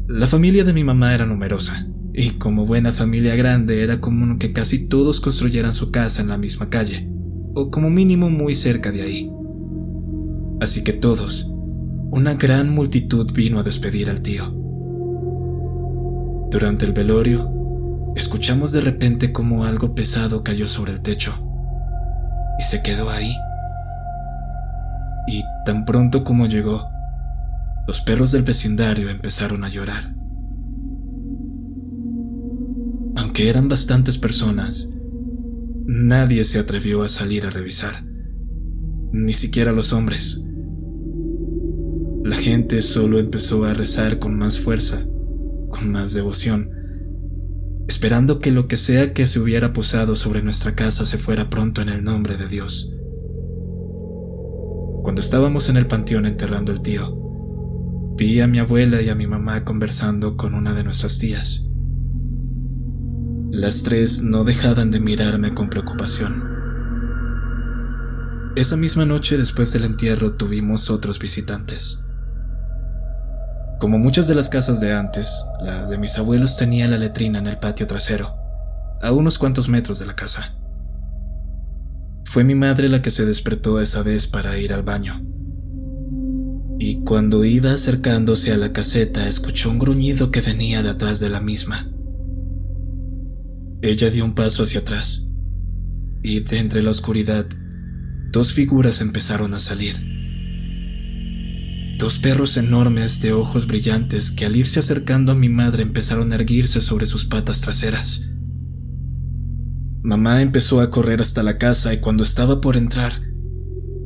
La familia de mi mamá era numerosa, y como buena familia grande era común que casi todos construyeran su casa en la misma calle, o como mínimo muy cerca de ahí. Así que todos, una gran multitud, vino a despedir al tío. Durante el velorio, escuchamos de repente como algo pesado cayó sobre el techo y se quedó ahí. Y tan pronto como llegó, los perros del vecindario empezaron a llorar. Aunque eran bastantes personas, nadie se atrevió a salir a revisar, ni siquiera los hombres. La gente solo empezó a rezar con más fuerza, con más devoción, esperando que lo que sea que se hubiera posado sobre nuestra casa se fuera pronto en el nombre de Dios. Cuando estábamos en el panteón enterrando al tío, vi a mi abuela y a mi mamá conversando con una de nuestras tías. Las tres no dejaban de mirarme con preocupación. Esa misma noche, después del entierro, tuvimos otros visitantes. Como muchas de las casas de antes, la de mis abuelos tenía la letrina en el patio trasero, a unos cuantos metros de la casa. Fue mi madre la que se despertó esa vez para ir al baño. Y cuando iba acercándose a la caseta, escuchó un gruñido que venía de atrás de la misma. Ella dio un paso hacia atrás, y de entre la oscuridad, dos figuras empezaron a salir. Dos perros enormes de ojos brillantes que, al irse acercando a mi madre, empezaron a erguirse sobre sus patas traseras. Mamá empezó a correr hasta la casa y cuando estaba por entrar,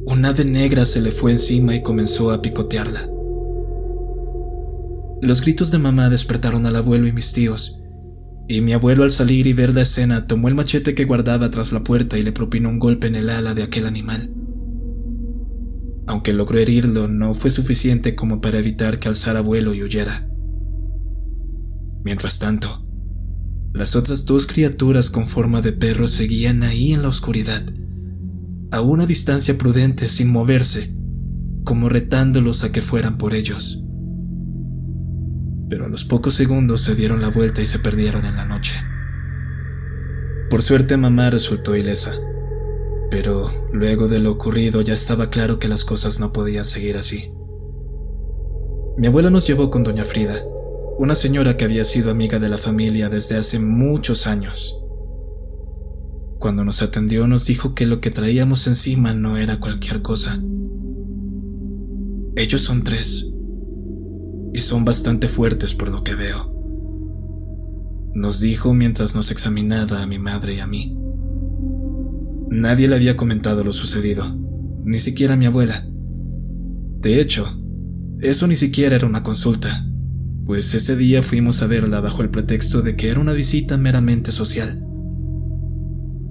un ave negra se le fue encima y comenzó a picotearla. Los gritos de mamá despertaron al abuelo y mis tíos, y mi abuelo, al salir y ver la escena, tomó el machete que guardaba tras la puerta y le propinó un golpe en el ala de aquel animal. Aunque logró herirlo, no fue suficiente como para evitar que alzara vuelo y huyera. Mientras tanto, las otras dos criaturas con forma de perro seguían ahí en la oscuridad, a una distancia prudente, sin moverse, como retándolos a que fueran por ellos. Pero a los pocos segundos se dieron la vuelta y se perdieron en la noche. Por suerte, mamá resultó ilesa, pero luego de lo ocurrido ya estaba claro que las cosas no podían seguir así. Mi abuela nos llevó con doña Frida, una señora que había sido amiga de la familia desde hace muchos años. Cuando nos atendió, nos dijo que lo que traíamos encima no era cualquier cosa. Ellos son tres, y son bastante fuertes por lo que veo, nos dijo mientras nos examinaba a mi madre y a mí. Nadie le había comentado lo sucedido, ni siquiera a mi abuela. De hecho, eso ni siquiera era una consulta, pues ese día fuimos a verla bajo el pretexto de que era una visita meramente social.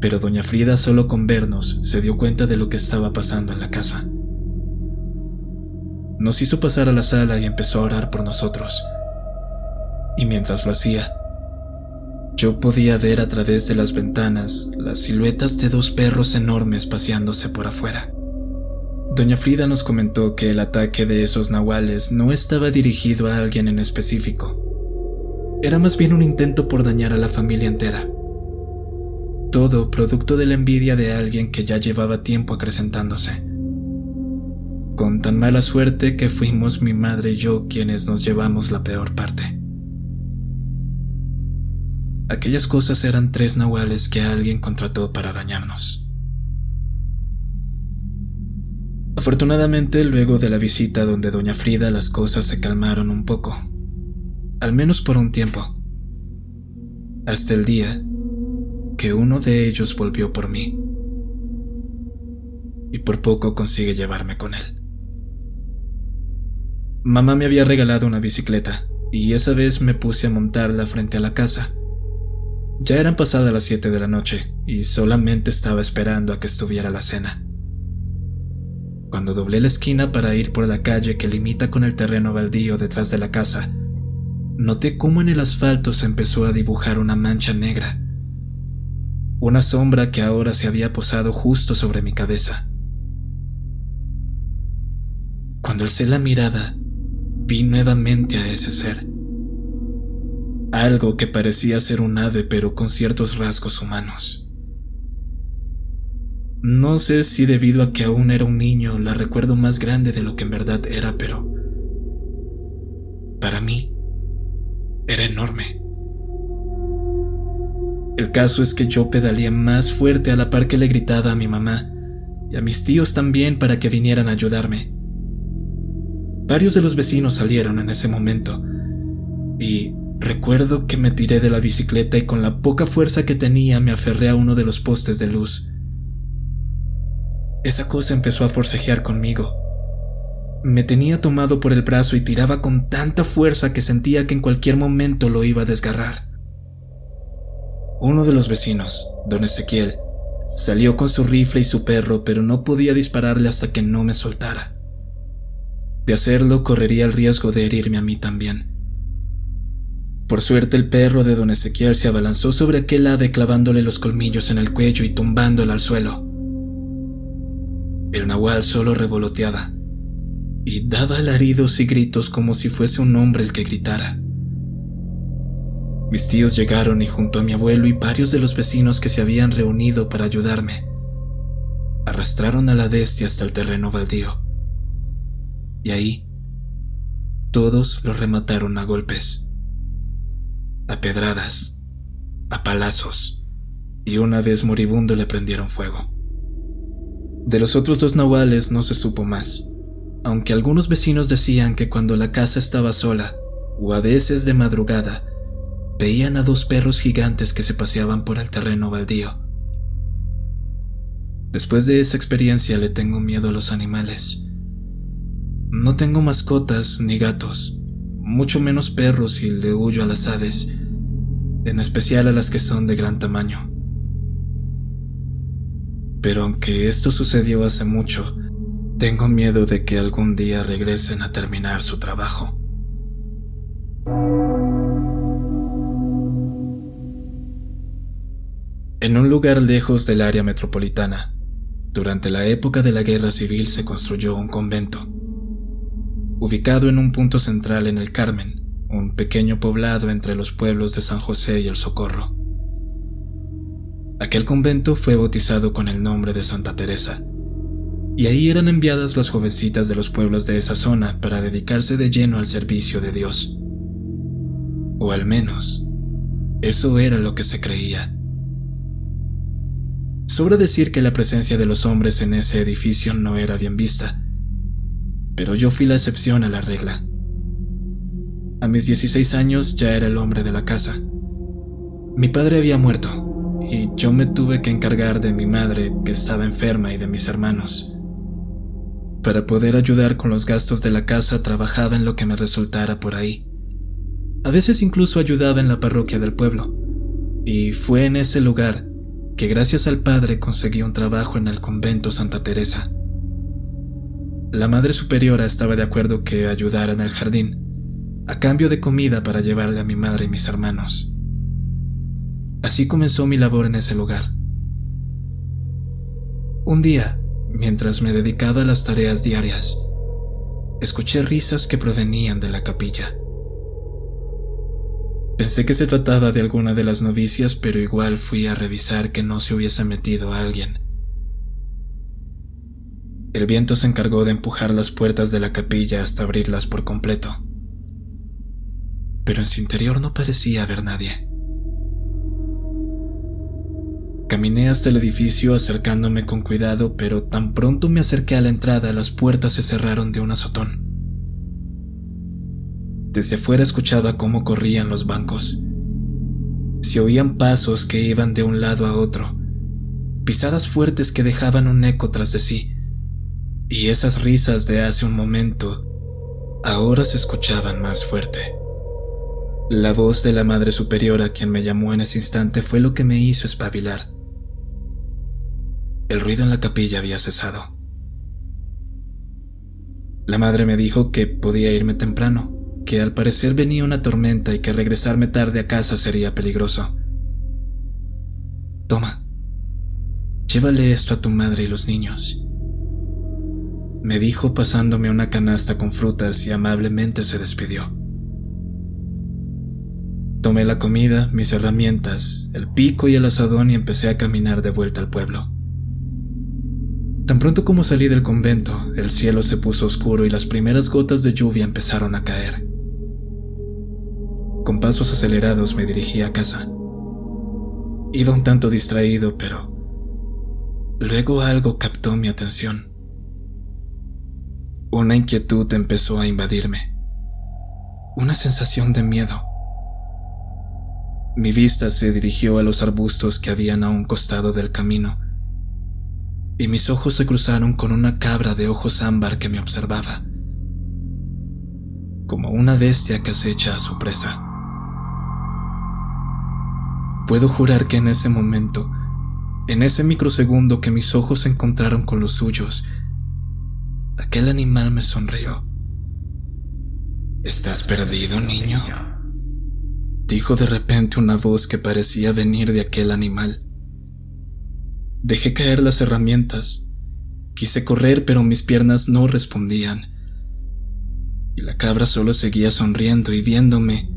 Pero doña Frida, solo con vernos, se dio cuenta de lo que estaba pasando en la casa. Nos hizo pasar a la sala y empezó a orar por nosotros. Y mientras lo hacía, yo podía ver a través de las ventanas las siluetas de dos perros enormes paseándose por afuera. Doña Frida nos comentó que el ataque de esos nahuales no estaba dirigido a alguien en específico. Era más bien un intento por dañar a la familia entera. Todo producto de la envidia de alguien que ya llevaba tiempo acrecentándose. Con tan mala suerte que fuimos mi madre y yo quienes nos llevamos la peor parte. Aquellas cosas eran tres nahuales que alguien contrató para dañarnos. Afortunadamente, luego de la visita donde doña Frida, las cosas se calmaron un poco, al menos por un tiempo, hasta el día que uno de ellos volvió por mí, y por poco consigue llevarme con él. Mamá me había regalado una bicicleta, y esa vez me puse a montarla frente a la casa. Ya eran pasadas las 7 de la noche, y solamente estaba esperando a que estuviera la cena. Cuando doblé la esquina para ir por la calle que limita con el terreno baldío detrás de la casa, noté cómo en el asfalto se empezó a dibujar una mancha negra, una sombra que ahora se había posado justo sobre mi cabeza. Cuando alcé la mirada, vi nuevamente a ese ser, algo que parecía ser un ave pero con ciertos rasgos humanos. No sé si debido a que aún era un niño la recuerdo más grande de lo que en verdad era, pero para mí era enorme. El caso es que yo pedaleé más fuerte a la par que le gritaba a mi mamá y a mis tíos también para que vinieran a ayudarme. Varios de los vecinos salieron en ese momento y recuerdo que me tiré de la bicicleta y con la poca fuerza que tenía me aferré a uno de los postes de luz. Esa cosa empezó a forcejear conmigo. Me tenía tomado por el brazo y tiraba con tanta fuerza que sentía que en cualquier momento lo iba a desgarrar. Uno de los vecinos, don Ezequiel, salió con su rifle y su perro, pero no podía dispararle hasta que no me soltara. De hacerlo, correría el riesgo de herirme a mí también. Por suerte, el perro de don Ezequiel se abalanzó sobre aquel ave clavándole los colmillos en el cuello y tumbándola al suelo. El nahual solo revoloteaba y daba alaridos y gritos como si fuese un hombre el que gritara. Mis tíos llegaron y junto a mi abuelo y varios de los vecinos que se habían reunido para ayudarme, arrastraron a la bestia hasta el terreno baldío. Y ahí, todos lo remataron a golpes, a pedradas, a palazos, y una vez moribundo le prendieron fuego. De los otros dos nahuales no se supo más, aunque algunos vecinos decían que cuando la casa estaba sola, o a veces de madrugada, veían a dos perros gigantes que se paseaban por el terreno baldío. Después de esa experiencia le tengo miedo a los animales. No tengo mascotas ni gatos, mucho menos perros, y le huyo a las aves, en especial a las que son de gran tamaño. Pero aunque esto sucedió hace mucho, tengo miedo de que algún día regresen a terminar su trabajo. En un lugar lejos del área metropolitana, durante la época de la Guerra Civil se construyó un convento, ubicado en un punto central en el Carmen, un pequeño poblado entre los pueblos de San José y El Socorro. Aquel convento fue bautizado con el nombre de Santa Teresa, y ahí eran enviadas las jovencitas de los pueblos de esa zona para dedicarse de lleno al servicio de Dios. O al menos, eso era lo que se creía. Sobra decir que la presencia de los hombres en ese edificio no era bien vista, pero yo fui la excepción a la regla. A mis 16 años ya era el hombre de la casa. Mi padre había muerto, y yo me tuve que encargar de mi madre, que estaba enferma, y de mis hermanos. Para poder ayudar con los gastos de la casa, trabajaba en lo que me resultara por ahí. A veces incluso ayudaba en la parroquia del pueblo, y fue en ese lugar que gracias al padre conseguí un trabajo en el convento Santa Teresa. La madre superiora estaba de acuerdo que ayudara en el jardín, a cambio de comida para llevarle a mi madre y mis hermanos. Así comenzó mi labor en ese lugar. Un día, mientras me dedicaba a las tareas diarias, escuché risas que provenían de la capilla. Pensé que se trataba de alguna de las novicias, pero igual fui a revisar que no se hubiese metido alguien. El viento se encargó de empujar las puertas de la capilla hasta abrirlas por completo, pero en su interior no parecía haber nadie. Caminé hasta el edificio acercándome con cuidado, pero tan pronto me acerqué a la entrada, las puertas se cerraron de un azotón. Desde fuera escuchaba cómo corrían los bancos. Se oían pasos que iban de un lado a otro, pisadas fuertes que dejaban un eco tras de sí, y esas risas de hace un momento ahora se escuchaban más fuerte. La voz de la Madre Superiora, quien me llamó en ese instante, fue lo que me hizo espabilar. El ruido en la capilla había cesado. La madre me dijo que podía irme temprano, que al parecer venía una tormenta y que regresarme tarde a casa sería peligroso. Toma, llévale esto a tu madre y los niños, me dijo pasándome una canasta con frutas y amablemente se despidió. Tomé la comida, mis herramientas, el pico y el asadón y empecé a caminar de vuelta al pueblo. Tan pronto como salí del convento, el cielo se puso oscuro y las primeras gotas de lluvia empezaron a caer. Con pasos acelerados me dirigí a casa. Iba un tanto distraído, pero luego algo captó mi atención. Una inquietud empezó a invadirme, una sensación de miedo. Mi vista se dirigió a los arbustos que habían a un costado del camino, y mis ojos se cruzaron con una cabra de ojos ámbar que me observaba, como una bestia que acecha a su presa. Puedo jurar que en ese momento, en ese microsegundo que mis ojos se encontraron con los suyos, aquel animal me sonrió. ¿Estás perdido, niño?, dijo de repente una voz que parecía venir de aquel animal. Dejé caer las herramientas. Quise correr, pero mis piernas no respondían. Y la cabra solo seguía sonriendo y viéndome.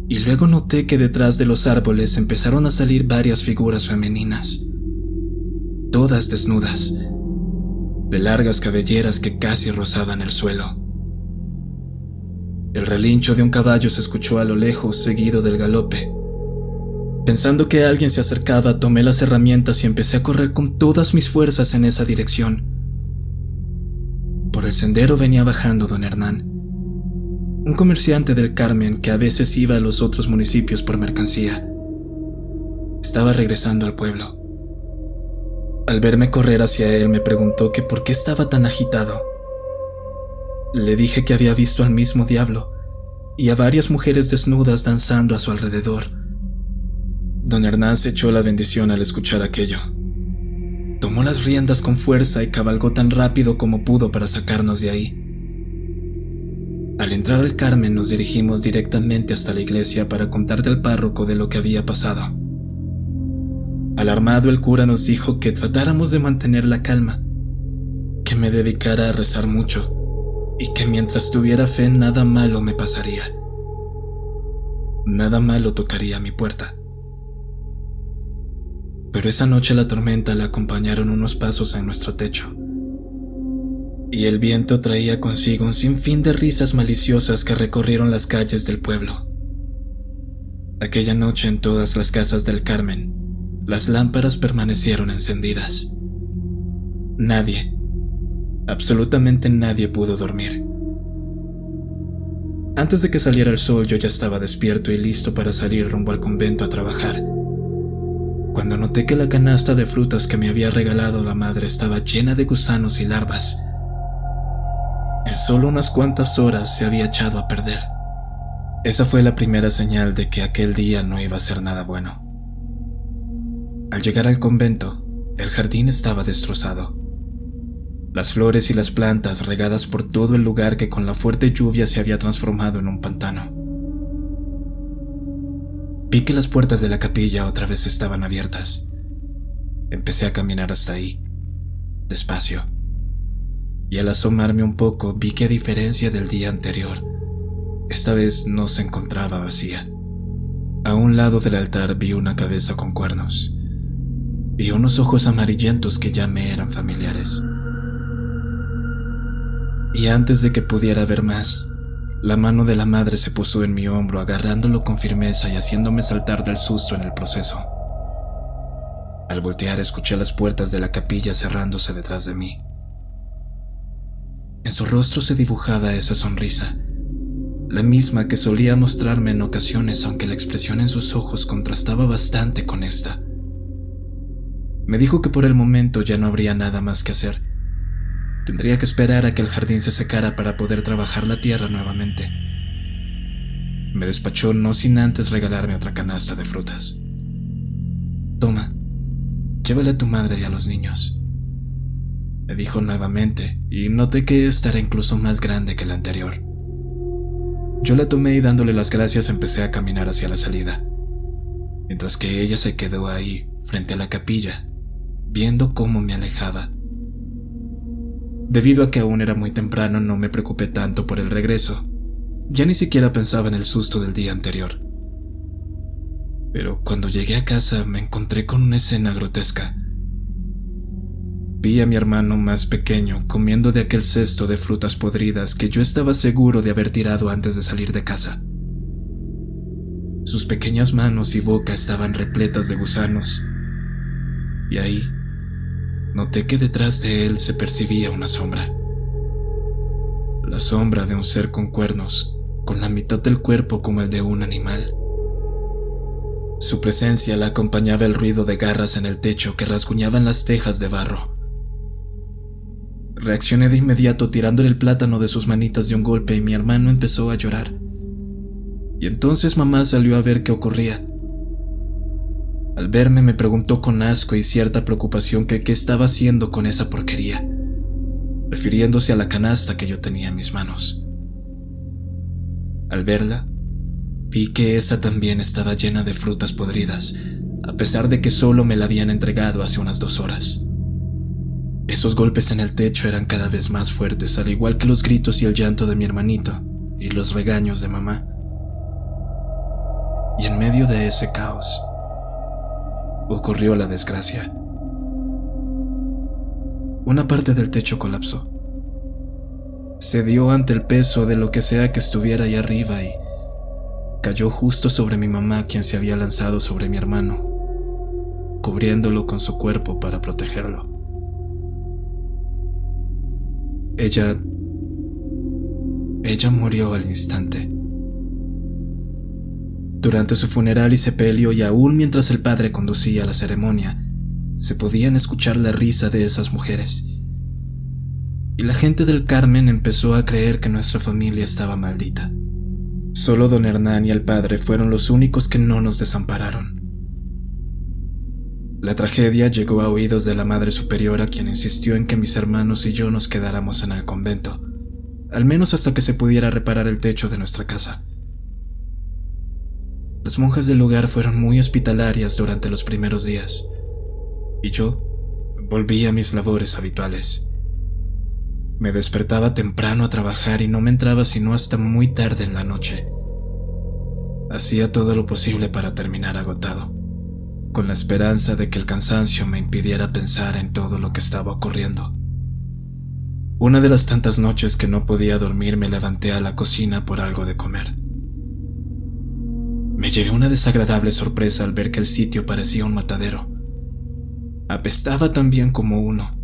Y luego noté que detrás de los árboles empezaron a salir varias figuras femeninas, todas desnudas, de largas cabelleras que casi rozaban el suelo. El relincho de un caballo se escuchó a lo lejos, seguido del galope. Pensando que alguien se acercaba, tomé las herramientas y empecé a correr con todas mis fuerzas en esa dirección. Por el sendero venía bajando don Hernán, un comerciante del Carmen que a veces iba a los otros municipios por mercancía. Estaba regresando al pueblo. Al verme correr hacia él, me preguntó que por qué estaba tan agitado. Le dije que había visto al mismo diablo y a varias mujeres desnudas danzando a su alrededor. Don Hernán se echó la bendición al escuchar aquello. Tomó las riendas con fuerza y cabalgó tan rápido como pudo para sacarnos de ahí. Al entrar al Carmen nos dirigimos directamente hasta la iglesia para contarle al párroco de lo que había pasado. Alarmado, el cura nos dijo que tratáramos de mantener la calma, que me dedicara a rezar mucho y que mientras tuviera fe nada malo me pasaría. Nada malo tocaría a mi puerta. Pero esa noche la tormenta la acompañaron unos pasos en nuestro techo, y el viento traía consigo un sinfín de risas maliciosas que recorrieron las calles del pueblo. Aquella noche en todas las casas del Carmen, las lámparas permanecieron encendidas. Nadie, absolutamente nadie pudo dormir. Antes de que saliera el sol yo ya estaba despierto y listo para salir rumbo al convento a trabajar, cuando noté que la canasta de frutas que me había regalado la madre estaba llena de gusanos y larvas. En solo unas cuantas horas se había echado a perder. Esa fue la primera señal de que aquel día no iba a ser nada bueno. Al llegar al convento, el jardín estaba destrozado. Las flores y las plantas regadas por todo el lugar que con la fuerte lluvia se había transformado en un pantano. Vi que las puertas de la capilla otra vez estaban abiertas. Empecé a caminar hasta ahí, despacio, y al asomarme un poco vi que a diferencia del día anterior, esta vez no se encontraba vacía. A un lado del altar vi una cabeza con cuernos y unos ojos amarillentos que ya me eran familiares. Y antes de que pudiera ver más, la mano de la madre se posó en mi hombro, agarrándolo con firmeza y haciéndome saltar del susto en el proceso. Al voltear escuché las puertas de la capilla cerrándose detrás de mí. En su rostro se dibujaba esa sonrisa, la misma que solía mostrarme en ocasiones, aunque la expresión en sus ojos contrastaba bastante con esta. Me dijo que por el momento ya no habría nada más que hacer. Tendría que esperar a que el jardín se secara para poder trabajar la tierra nuevamente. Me despachó no sin antes regalarme otra canasta de frutas. Toma, llévale a tu madre y a los niños, me dijo nuevamente, y noté que esta era incluso más grande que la anterior. Yo la tomé y dándole las gracias empecé a caminar hacia la salida, mientras que ella se quedó ahí, frente a la capilla, viendo cómo me alejaba. Debido a que aún era muy temprano, no me preocupé tanto por el regreso. Ya ni siquiera pensaba en el susto del día anterior. Pero cuando llegué a casa me encontré con una escena grotesca. Vi a mi hermano más pequeño comiendo de aquel cesto de frutas podridas que yo estaba seguro de haber tirado antes de salir de casa. Sus pequeñas manos y boca estaban repletas de gusanos, y ahí noté que detrás de él se percibía una sombra. La sombra de un ser con cuernos, con la mitad del cuerpo como el de un animal. Su presencia la acompañaba el ruido de garras en el techo que rasguñaban las tejas de barro. Reaccioné de inmediato tirándole el plátano de sus manitas de un golpe y mi hermano empezó a llorar. Y entonces mamá salió a ver qué ocurría. Al verme me preguntó con asco y cierta preocupación que qué estaba haciendo con esa porquería, refiriéndose a la canasta que yo tenía en mis manos. Al verla, vi que esa también estaba llena de frutas podridas, a pesar de que solo me la habían entregado hace unas 2 horas. Esos golpes en el techo eran cada vez más fuertes, al igual que los gritos y el llanto de mi hermanito y los regaños de mamá. Y en medio de ese caos, ocurrió la desgracia. Una parte del techo colapsó. Cedió ante el peso de lo que sea que estuviera ahí arriba y cayó justo sobre mi mamá, quien se había lanzado sobre mi hermano, cubriéndolo con su cuerpo para protegerlo. Ella murió al instante. Durante su funeral y sepelio, y aún mientras el padre conducía la ceremonia, se podían escuchar la risa de esas mujeres. Y la gente del Carmen empezó a creer que nuestra familia estaba maldita. Solo don Hernán y el padre fueron los únicos que no nos desampararon. La tragedia llegó a oídos de la Madre Superiora, quien insistió en que mis hermanos y yo nos quedáramos en el convento, al menos hasta que se pudiera reparar el techo de nuestra casa. Las monjas del lugar fueron muy hospitalarias durante los primeros días, y yo volví a mis labores habituales. Me despertaba temprano a trabajar y no me entraba sino hasta muy tarde en la noche. Hacía todo lo posible para terminar agotado, con la esperanza de que el cansancio me impidiera pensar en todo lo que estaba ocurriendo. Una de las tantas noches que no podía dormir me levanté a la cocina por algo de comer. Me llevé una desagradable sorpresa al ver que el sitio parecía un matadero. Apestaba también como uno.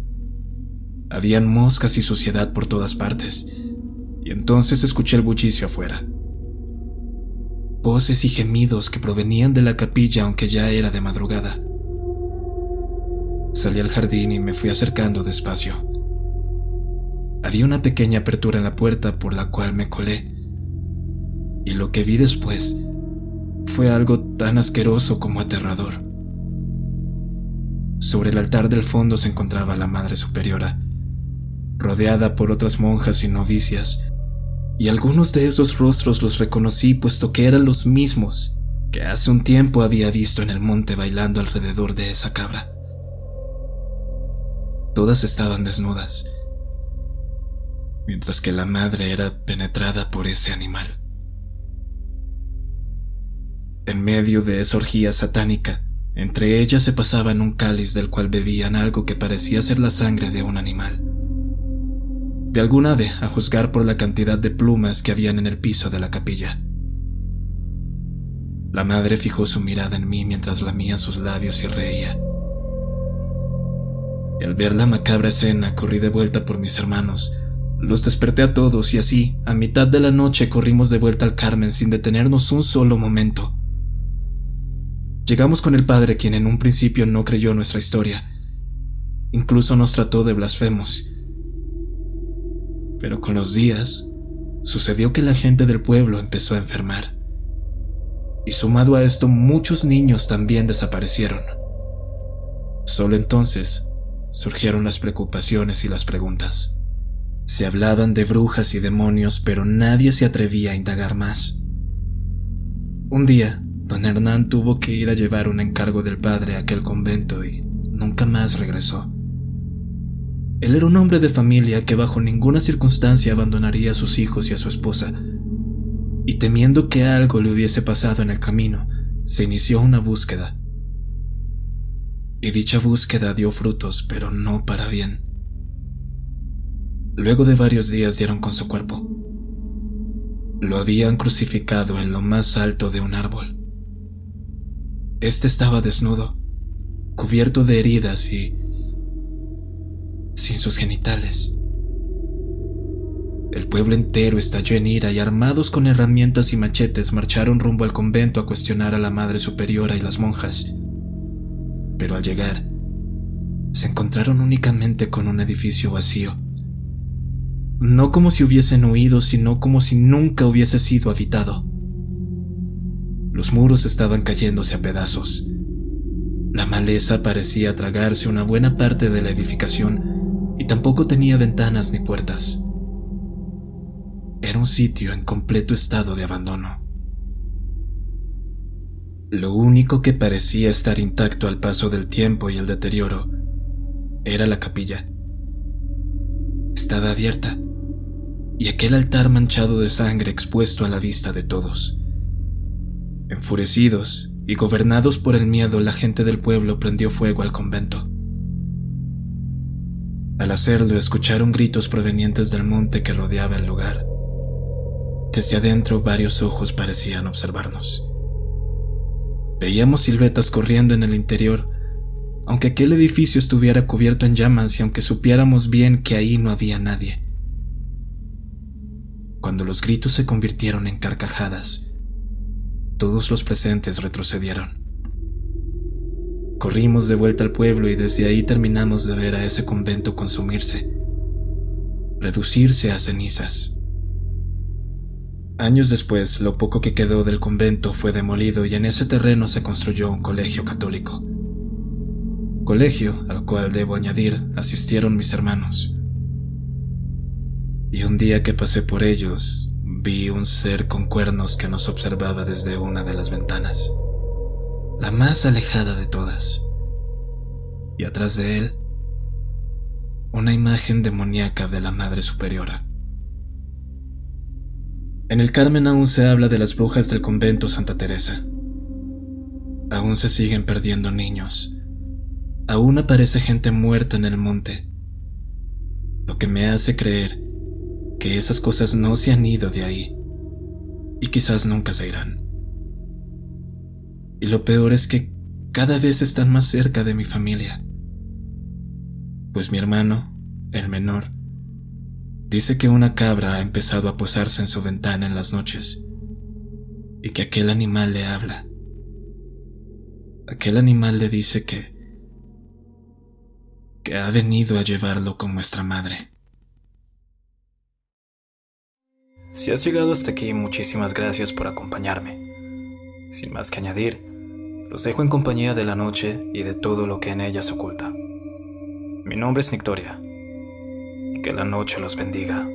Habían moscas y suciedad por todas partes, y entonces escuché el bullicio afuera. Voces y gemidos que provenían de la capilla, aunque ya era de madrugada. Salí al jardín y me fui acercando despacio. Había una pequeña apertura en la puerta por la cual me colé, y lo que vi después fue algo tan asqueroso como aterrador. Sobre el altar del fondo se encontraba la Madre Superiora, rodeada por otras monjas y novicias, y algunos de esos rostros los reconocí, puesto que eran los mismos que hace un tiempo había visto en el monte bailando alrededor de esa cabra. Todas estaban desnudas, mientras que la madre era penetrada por ese animal. En medio de esa orgía satánica, entre ellas se pasaban un cáliz del cual bebían algo que parecía ser la sangre de un animal, de algún ave, a juzgar por la cantidad de plumas que habían en el piso de la capilla. La madre fijó su mirada en mí mientras lamía sus labios y reía. Y al ver la macabra escena, corrí de vuelta por mis hermanos. Los desperté a todos y así, a mitad de la noche, corrimos de vuelta al Carmen sin detenernos un solo momento. Llegamos con el padre, quien en un principio no creyó nuestra historia. Incluso nos trató de blasfemos. Pero con los días, sucedió que la gente del pueblo empezó a enfermar. Y sumado a esto, muchos niños también desaparecieron. Solo entonces surgieron las preocupaciones y las preguntas. Se hablaban de brujas y demonios, pero nadie se atrevía a indagar más. Un día, don Hernán tuvo que ir a llevar un encargo del padre a aquel convento y nunca más regresó. Él era un hombre de familia que bajo ninguna circunstancia abandonaría a sus hijos y a su esposa, y temiendo que algo le hubiese pasado en el camino, se inició una búsqueda. Y dicha búsqueda dio frutos, pero no para bien. Luego de varios días dieron con su cuerpo. Lo habían crucificado en lo más alto de un árbol. Este estaba desnudo, cubierto de heridas y sin sus genitales. El pueblo entero estalló en ira y armados con herramientas y machetes marcharon rumbo al convento a cuestionar a la Madre Superiora y las monjas. Pero al llegar, se encontraron únicamente con un edificio vacío. No como si hubiesen huido, sino como si nunca hubiese sido habitado. Los muros estaban cayéndose a pedazos. La maleza parecía tragarse una buena parte de la edificación y tampoco tenía ventanas ni puertas. Era un sitio en completo estado de abandono. Lo único que parecía estar intacto al paso del tiempo y el deterioro era la capilla. Estaba abierta, y aquel altar manchado de sangre expuesto a la vista de todos. Enfurecidos y gobernados por el miedo, la gente del pueblo prendió fuego al convento. Al hacerlo, escucharon gritos provenientes del monte que rodeaba el lugar. Desde adentro, varios ojos parecían observarnos. Veíamos siluetas corriendo en el interior, aunque aquel edificio estuviera cubierto en llamas y aunque supiéramos bien que ahí no había nadie. Cuando los gritos se convirtieron en carcajadas, todos los presentes retrocedieron. Corrimos de vuelta al pueblo y desde ahí terminamos de ver a ese convento consumirse, reducirse a cenizas. Años después, lo poco que quedó del convento fue demolido y en ese terreno se construyó un colegio católico. Colegio al cual, debo añadir, asistieron mis hermanos. Y un día que pasé por ellos, vi un ser con cuernos que nos observaba desde una de las ventanas, la más alejada de todas. Y atrás de él, una imagen demoníaca de la Madre Superiora. En el Carmen aún se habla de las brujas del convento Santa Teresa. Aún se siguen perdiendo niños. Aún aparece gente muerta en el monte. Lo que me hace creer que esas cosas no se han ido de ahí. Y quizás nunca se irán. Y lo peor es que cada vez están más cerca de mi familia. Pues mi hermano, el menor, dice que una cabra ha empezado a posarse en su ventana en las noches y que aquel animal le habla. Aquel animal le dice que ha venido a llevarlo con nuestra madre. Si has llegado hasta aquí, muchísimas gracias por acompañarme. Sin más que añadir, los dejo en compañía de la noche y de todo lo que en ella se oculta. Mi nombre es Nictoria, y que la noche los bendiga.